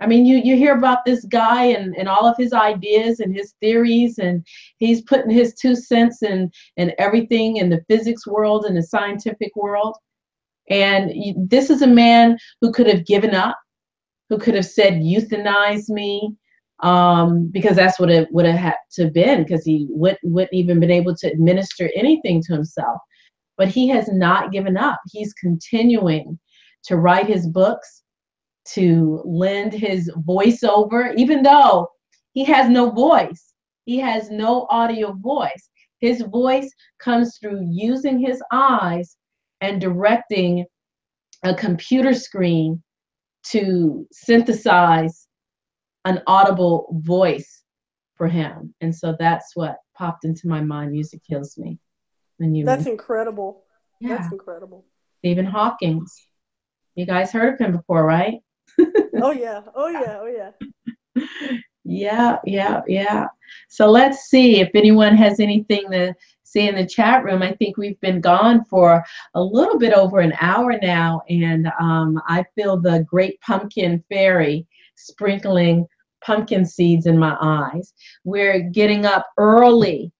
I mean, you hear about this guy and all of his ideas and his theories, and he's putting his 2 cents in everything in the physics world and the scientific world. And this is a man who could have given up, who could have said, euthanize me, because that's what it would have had to been, because he wouldn't even been able to administer anything to himself. But he has not given up. He's continuing to write his books, to lend his voiceover, even though he has no voice. He has no audio voice. His voice comes through using his eyes and directing a computer screen to synthesize an audible voice for him. And so that's what popped into my mind. Muzikhealzme when you That's mentioned. incredible. Yeah. That's incredible. Stephen Hawking's. You guys heard of him before, right? Oh yeah. Oh yeah. Oh yeah. Yeah, yeah, yeah. So let's see if anyone has anything to say in the chat room. I think we've been gone for a little bit over an hour now, and I feel the great pumpkin fairy sprinkling pumpkin seeds in my eyes. We're getting up early.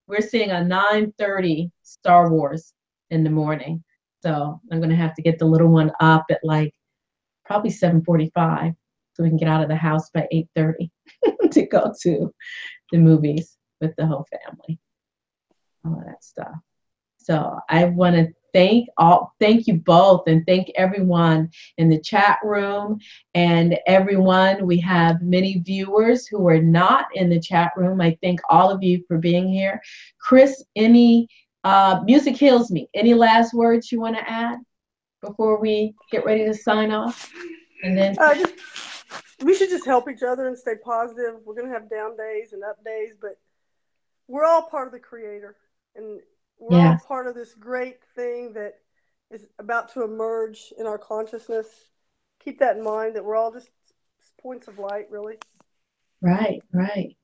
We're seeing a 9:30 Star Wars in the morning. So I'm going to have to get the little one up at like probably 7:45 so we can get out of the house by 8:30 to go to the movies with the whole family. All of that stuff. So I want to thank you both, and thank everyone in the chat room and everyone. We have many viewers who are not in the chat room. I thank all of you for being here. Kris, any Muzikhealzme, any last words you want to add before we get ready to sign off? And then we should just help each other and stay positive. We're going to have down days and up days, but we're all part of the Creator, and we're all part of this great thing that is about to emerge in our consciousness. Keep that in mind, that we're all just points of light, really. Right, right.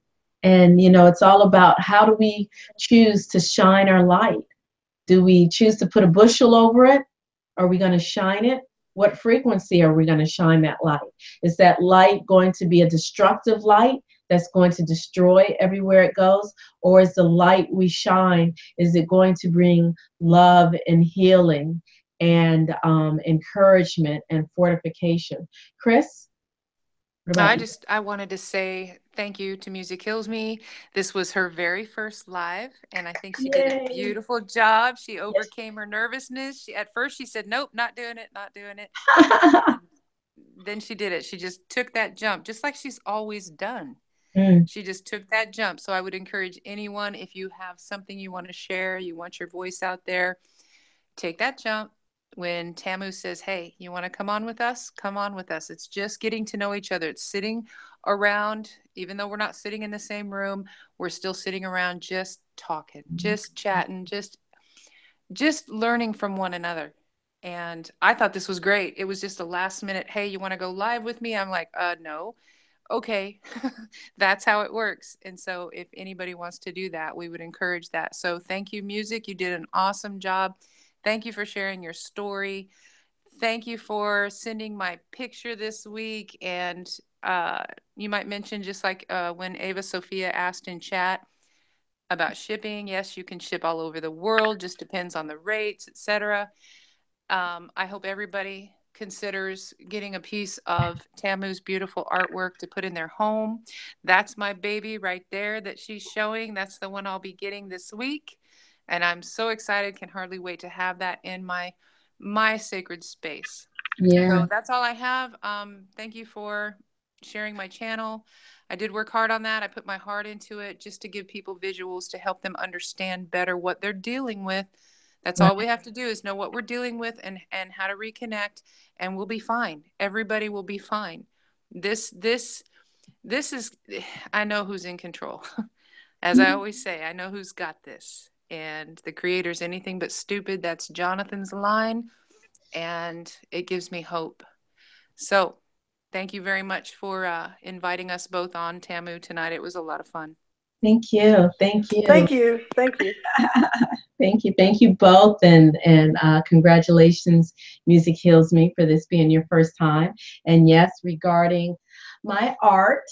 And, it's all about how do we choose to shine our light? Do we choose to put a bushel over it? Are we going to shine it? What frequency are we going to shine that light? Is that light going to be a destructive light that's going to destroy everywhere it goes? Or is the light we shine, is it going to bring love and healing and encouragement and fortification? Kris? What about you? I wanted to say thank you to Muzikhealzme. This was her very first live, and I think she did a Yay. beautiful job. She Yes. overcame her nervousness. At first she said, "Nope, not doing it, not doing it." And then she did it. She just took that jump, just like she's always done. Mm, She just took that jump. So I would encourage anyone, if you have something you want to share, you want your voice out there, take that jump. When Tamu says, "Hey, you want to come on with us? Come on with us." It's just getting to know each other. It's sitting around, even though we're not sitting in the same room, we're still sitting around just talking, just chatting, just learning from one another. And I thought this was great. It was just a last minute, "Hey, you want to go live with me?" I'm like, no. Okay. That's how it works. And so if anybody wants to do that, we would encourage that. So thank you, Music. You did an awesome job. Thank you for sharing your story. Thank you for sending my picture this week. And you might mention, just like when Ava Sophia asked in chat about shipping, yes, you can ship all over the world, just depends on the rates, etc. I hope everybody considers getting a piece of Tamu's beautiful artwork to put in their home. That's my baby right there that she's showing. That's the one I'll be getting this week. And I'm so excited, can hardly wait to have that in my sacred space. yeah. So that's all I have. Thank you for sharing my channel. I did work hard on that. I put my heart into it just to give people visuals to help them understand better what they're dealing with. That's Right. all we have to do is know what we're dealing with and how to reconnect, and we'll be fine. Everybody will be fine. This is, I know who's in control. As I always say, I know who's got this. And the creator's anything but stupid. That's Jonathan's line, and it gives me hope. So thank you very much for inviting us both on, Tamu, tonight. It was a lot of fun. Thank you. Thank you. Thank you. Thank you. Thank you. Thank you both. And congratulations, Muzikhealzme, for this being your first time. And yes, regarding my art,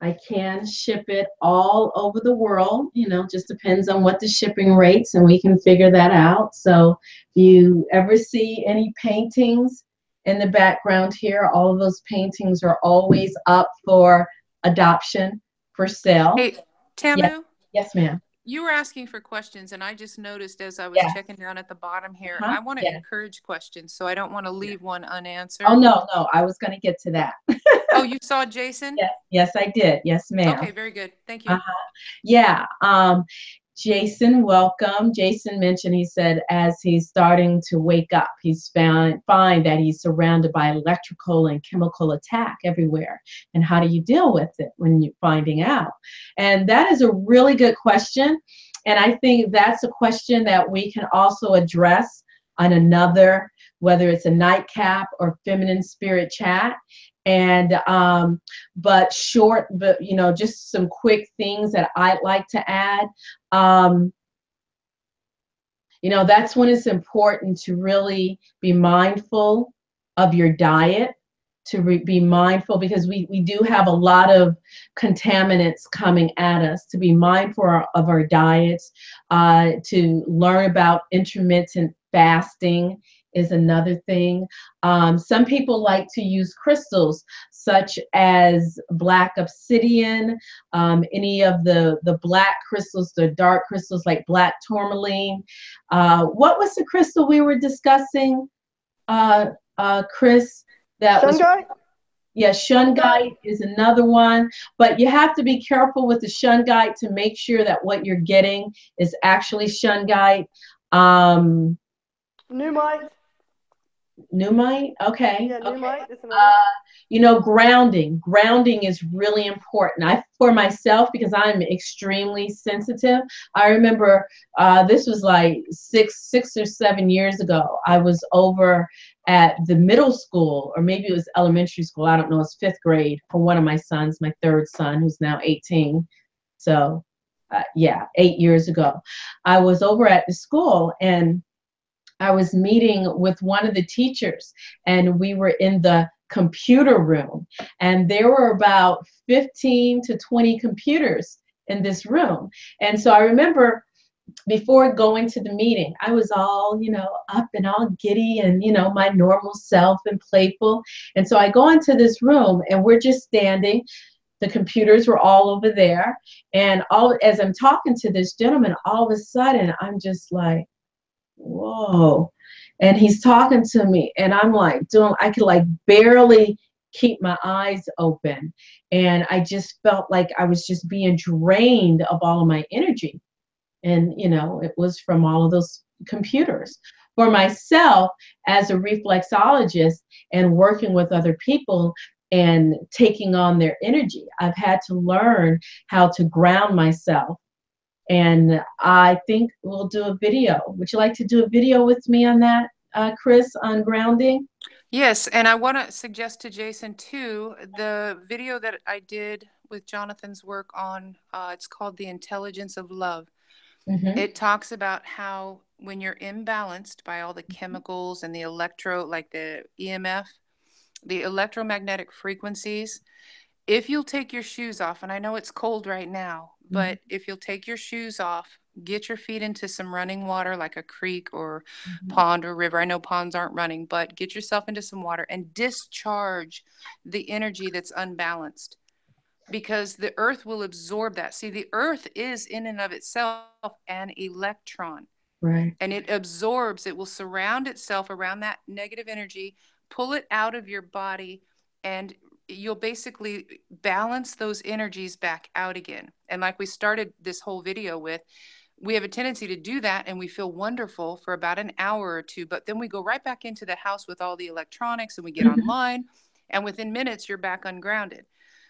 I can ship it all over the world. Just depends on what the shipping rates, and we can figure that out. So if you ever see any paintings in the background here, all of those paintings are always up for adoption, for sale. Hey, Yes, Tamu, yes, ma'am. you were asking for questions, and I just noticed as I was Yes. checking down at the bottom here, Huh? I want to Yes. encourage questions, so I don't want to Yes. leave one Oh, unanswered. no, no. I was going to get to that. Oh, you saw Jason? Yes, yes, I did. Yes, ma'am. Okay, very good. Thank you. Uh-huh. Yeah. Jason, welcome. Jason mentioned, he said, as he's starting to wake up, he's find that he's surrounded by electrical and chemical attack everywhere. And how do you deal with it when you're finding out? And that is a really good question. And I think that's a question that we can also address on another, whether it's a nightcap or feminine spirit chat. And but just some quick things that I'd like to add. um, that's when it's important to really be mindful of your diet, to be mindful, because we do have a lot of contaminants coming at us, to be mindful of our diets, to learn about intermittent fasting is another thing. Some people like to use crystals such as black obsidian, any of the black crystals, the dark crystals like black tourmaline. What was the crystal we were discussing, Kris? That was, Shungite? yeah, shungite is another one. But you have to be careful with the shungite to make sure that what you're getting is actually shungite. Pneumite? Pneumite, okay, Yeah, okay. pneumite is another. Grounding is really important. For myself, because I'm extremely sensitive, I remember this was like six or 7 years ago. I was over at the middle school, or maybe it was elementary school, I don't know, it's fifth grade, for one of my sons, my third son, who's now 18. So yeah, 8 years ago, I was over at the school, and I was meeting with one of the teachers, and we were in the computer room, and there were about 15 to 20 computers in this room. And so I remember before going to the meeting, I was all, up and all giddy and, my normal self and playful. And so I go into this room and we're just standing. The computers were all over there. And as I'm talking to this gentleman, all of a sudden, I'm just like, whoa. And he's talking to me and I'm like I could like barely keep my eyes open. And I just felt like I was just being drained of all of my energy. And, it was from all of those computers. For myself, as a reflexologist and working with other people and taking on their energy, I've had to learn how to ground myself. And I think we'll do a video. Would you like to do a video with me on that, Kris, on grounding? Yes, and I want to suggest to Jason too, the video that I did with Jonathan's work on, it's called The Intelligence of Love. Mm-hmm. It talks about how when you're imbalanced by all the chemicals and the like the EMF, the electromagnetic frequencies, if you'll take your shoes off, and I know it's cold right now, but if you'll take your shoes off, get your feet into some running water like a creek or pond or river. I know ponds aren't running, but get yourself into some water and discharge the energy that's unbalanced, because the earth will absorb that. See, the earth is in and of itself an electron. Right. And it absorbs, it will surround itself around that negative energy, pull it out of your body, and you'll basically balance those energies back out again. And like we started this whole video with, we have a tendency to do that and we feel wonderful for about an hour or two, but then we go right back into the house with all the electronics and we get online, and within minutes you're back ungrounded.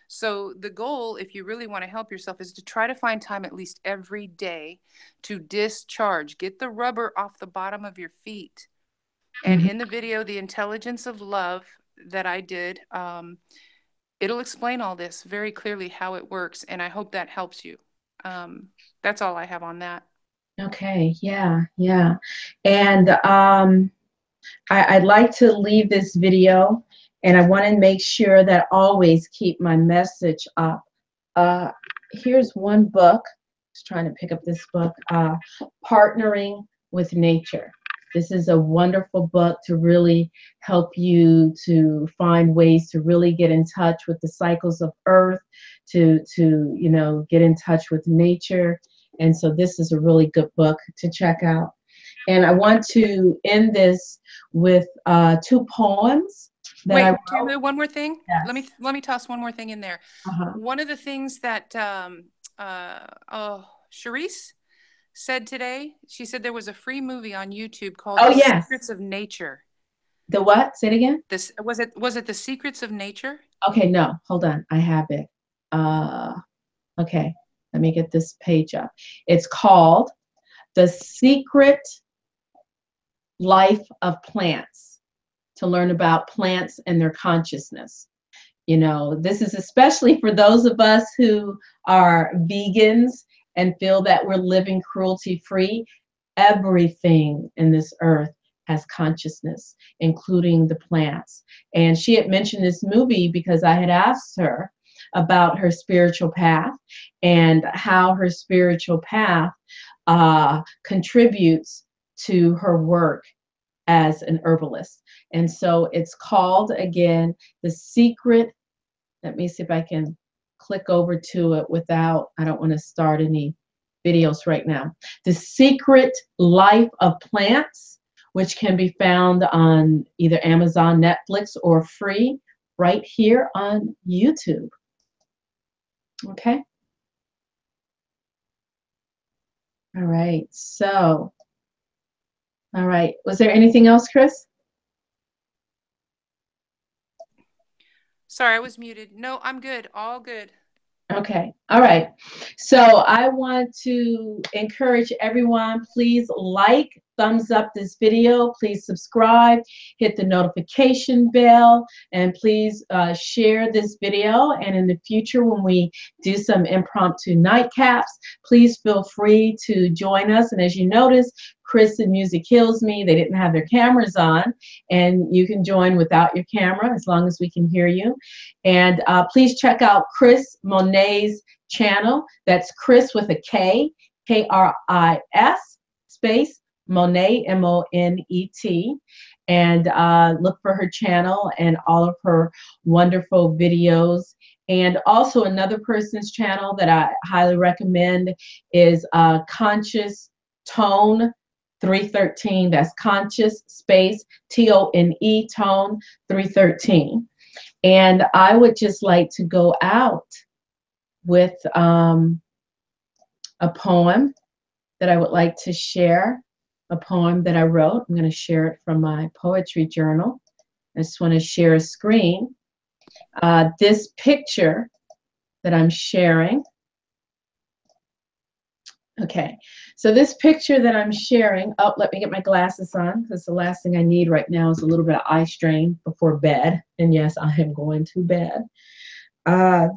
So the goal, if you really want to help yourself, is to try to find time at least every day to discharge, get the rubber off the bottom of your feet. And in the video, The Intelligence of Love, that I did, it'll explain all this very clearly, how it works. And I hope that helps you. That's all I have on that. Okay. Yeah. Yeah. And I'd like to leave this video, and I want to make sure that I always keep my message up. Here's one book. Just trying to pick up this book, Partnering with Nature. This is a wonderful book to really help you to find ways to really get in touch with the cycles of Earth, to get in touch with nature. And so this is a really good book to check out. And I want to end this with two poems that I wrote. Tamu, one more thing. Yes. Let me toss one more thing in there. One of the things that Charisse said today, she said there was a free movie on YouTube called Secrets of Nature. The what? Say it again. This was it The Secrets of Nature? Okay, no, hold on. I have it. Okay, let me get this page up. It's called The Secret Life of Plants, to learn about plants and their consciousness. This is especially for those of us who are vegans and feel that we're living cruelty-free. Everything in this earth has consciousness, including the plants. And she had mentioned this movie because I had asked her about her spiritual path and how her spiritual path contributes to her work as an herbalist. And so it's called, again, The Secret. Let me see if I can click over to it without, I don't want to start any videos right now. The Secret Life of Plants, which can be found on either Amazon, Netflix, or free right here on YouTube. Okay. All right. So, all right. Was there anything else, Kris? Sorry, I was muted. No, I'm good. All good. Okay. All right. So I want to encourage everyone, please like, thumbs up this video, please subscribe, hit the notification bell, and please share this video. And in the future, when we do some impromptu nightcaps, please feel free to join us. And as you notice, Kris and Muzikhealzme, they didn't have their cameras on, and you can join without your camera as long as we can hear you. And please check out Kris Monet's channel. That's Kris with a K, Kris space Monet, Monet, and look for her channel and all of her wonderful videos. And also another person's channel that I highly recommend is Conscious Tone 313. That's Conscious space Tone Tone 313. And I would just like to go out with a poem that I would like to share, a poem that I wrote. I'm going to share it from my poetry journal. I just want to share a screen. This picture that I'm sharing. Okay, so this picture that I'm sharing, oh, let me get my glasses on, because the last thing I need right now is a little bit of eye strain before bed. And yes, I am going to bed.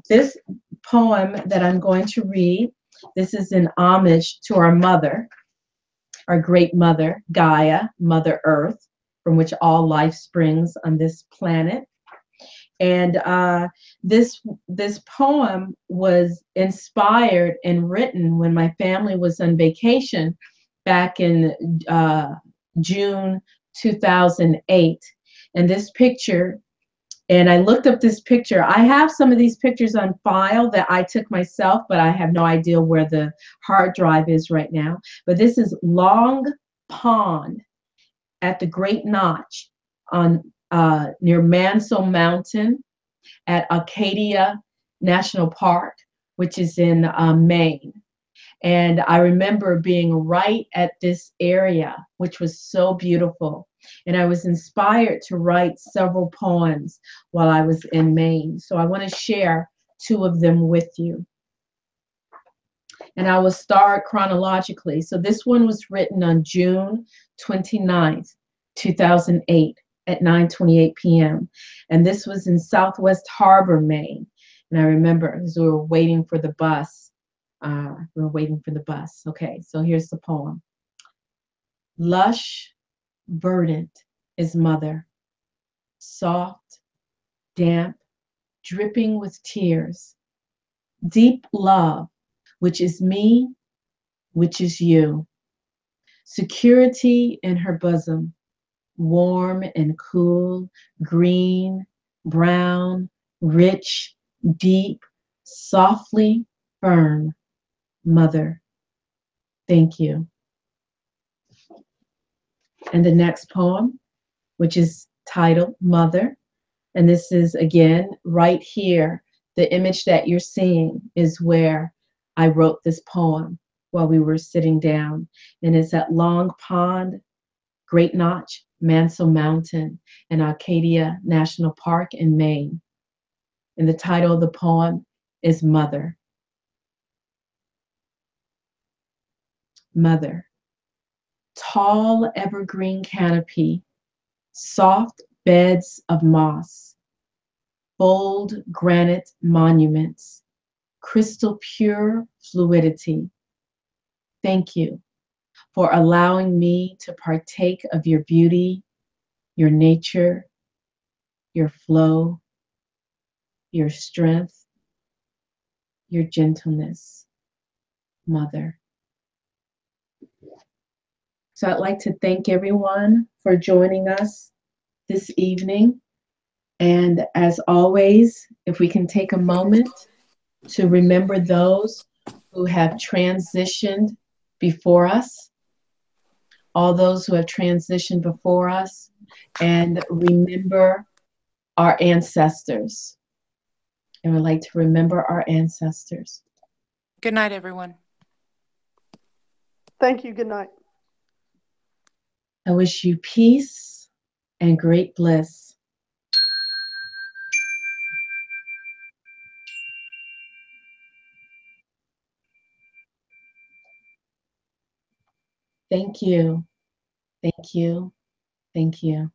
This poem that I'm going to read, this is in homage to our mother, our great mother, Gaia, Mother Earth, from which all life springs on this planet. And this poem was inspired and written when my family was on vacation back in June 2008. And this picture, and I looked up this picture. I have some of these pictures on file that I took myself, but I have no idea where the hard drive is right now. But this is Long Pond at the Great Notch on near Mansell Mountain at Acadia National Park, which is in Maine. And I remember being right at this area, which was so beautiful. And I was inspired to write several poems while I was in Maine. So I want to share two of them with you. And I will start chronologically. So this one was written on June 29th, 2008 at 9:28 p.m. And this was in Southwest Harbor, Maine. And I remember as we were waiting for the bus. Okay, so here's the poem. Lush, verdant is mother, soft, damp, dripping with tears, deep love, which is me, which is you, security in her bosom, warm and cool, green, brown, rich, deep, softly firm, mother. Thank you. And the next poem, which is titled Mother. And this is, again, right here. The image that you're seeing is where I wrote this poem while we were sitting down. And it's at Long Pond, Great Notch, Mansell Mountain, and Acadia National Park in Maine. And the title of the poem is Mother. Mother. Tall evergreen canopy, soft beds of moss, bold granite monuments, crystal pure fluidity. Thank you for allowing me to partake of your beauty, your nature, your flow, your strength, your gentleness, Mother. So I'd like to thank everyone for joining us this evening. And as always, if we can take a moment to remember those who have transitioned before us, all those who have transitioned before us, and remember our ancestors. And we'd like to remember our ancestors. Good night, everyone. Thank you. Good night. I wish you peace and great bliss. Thank you. Thank you. Thank you.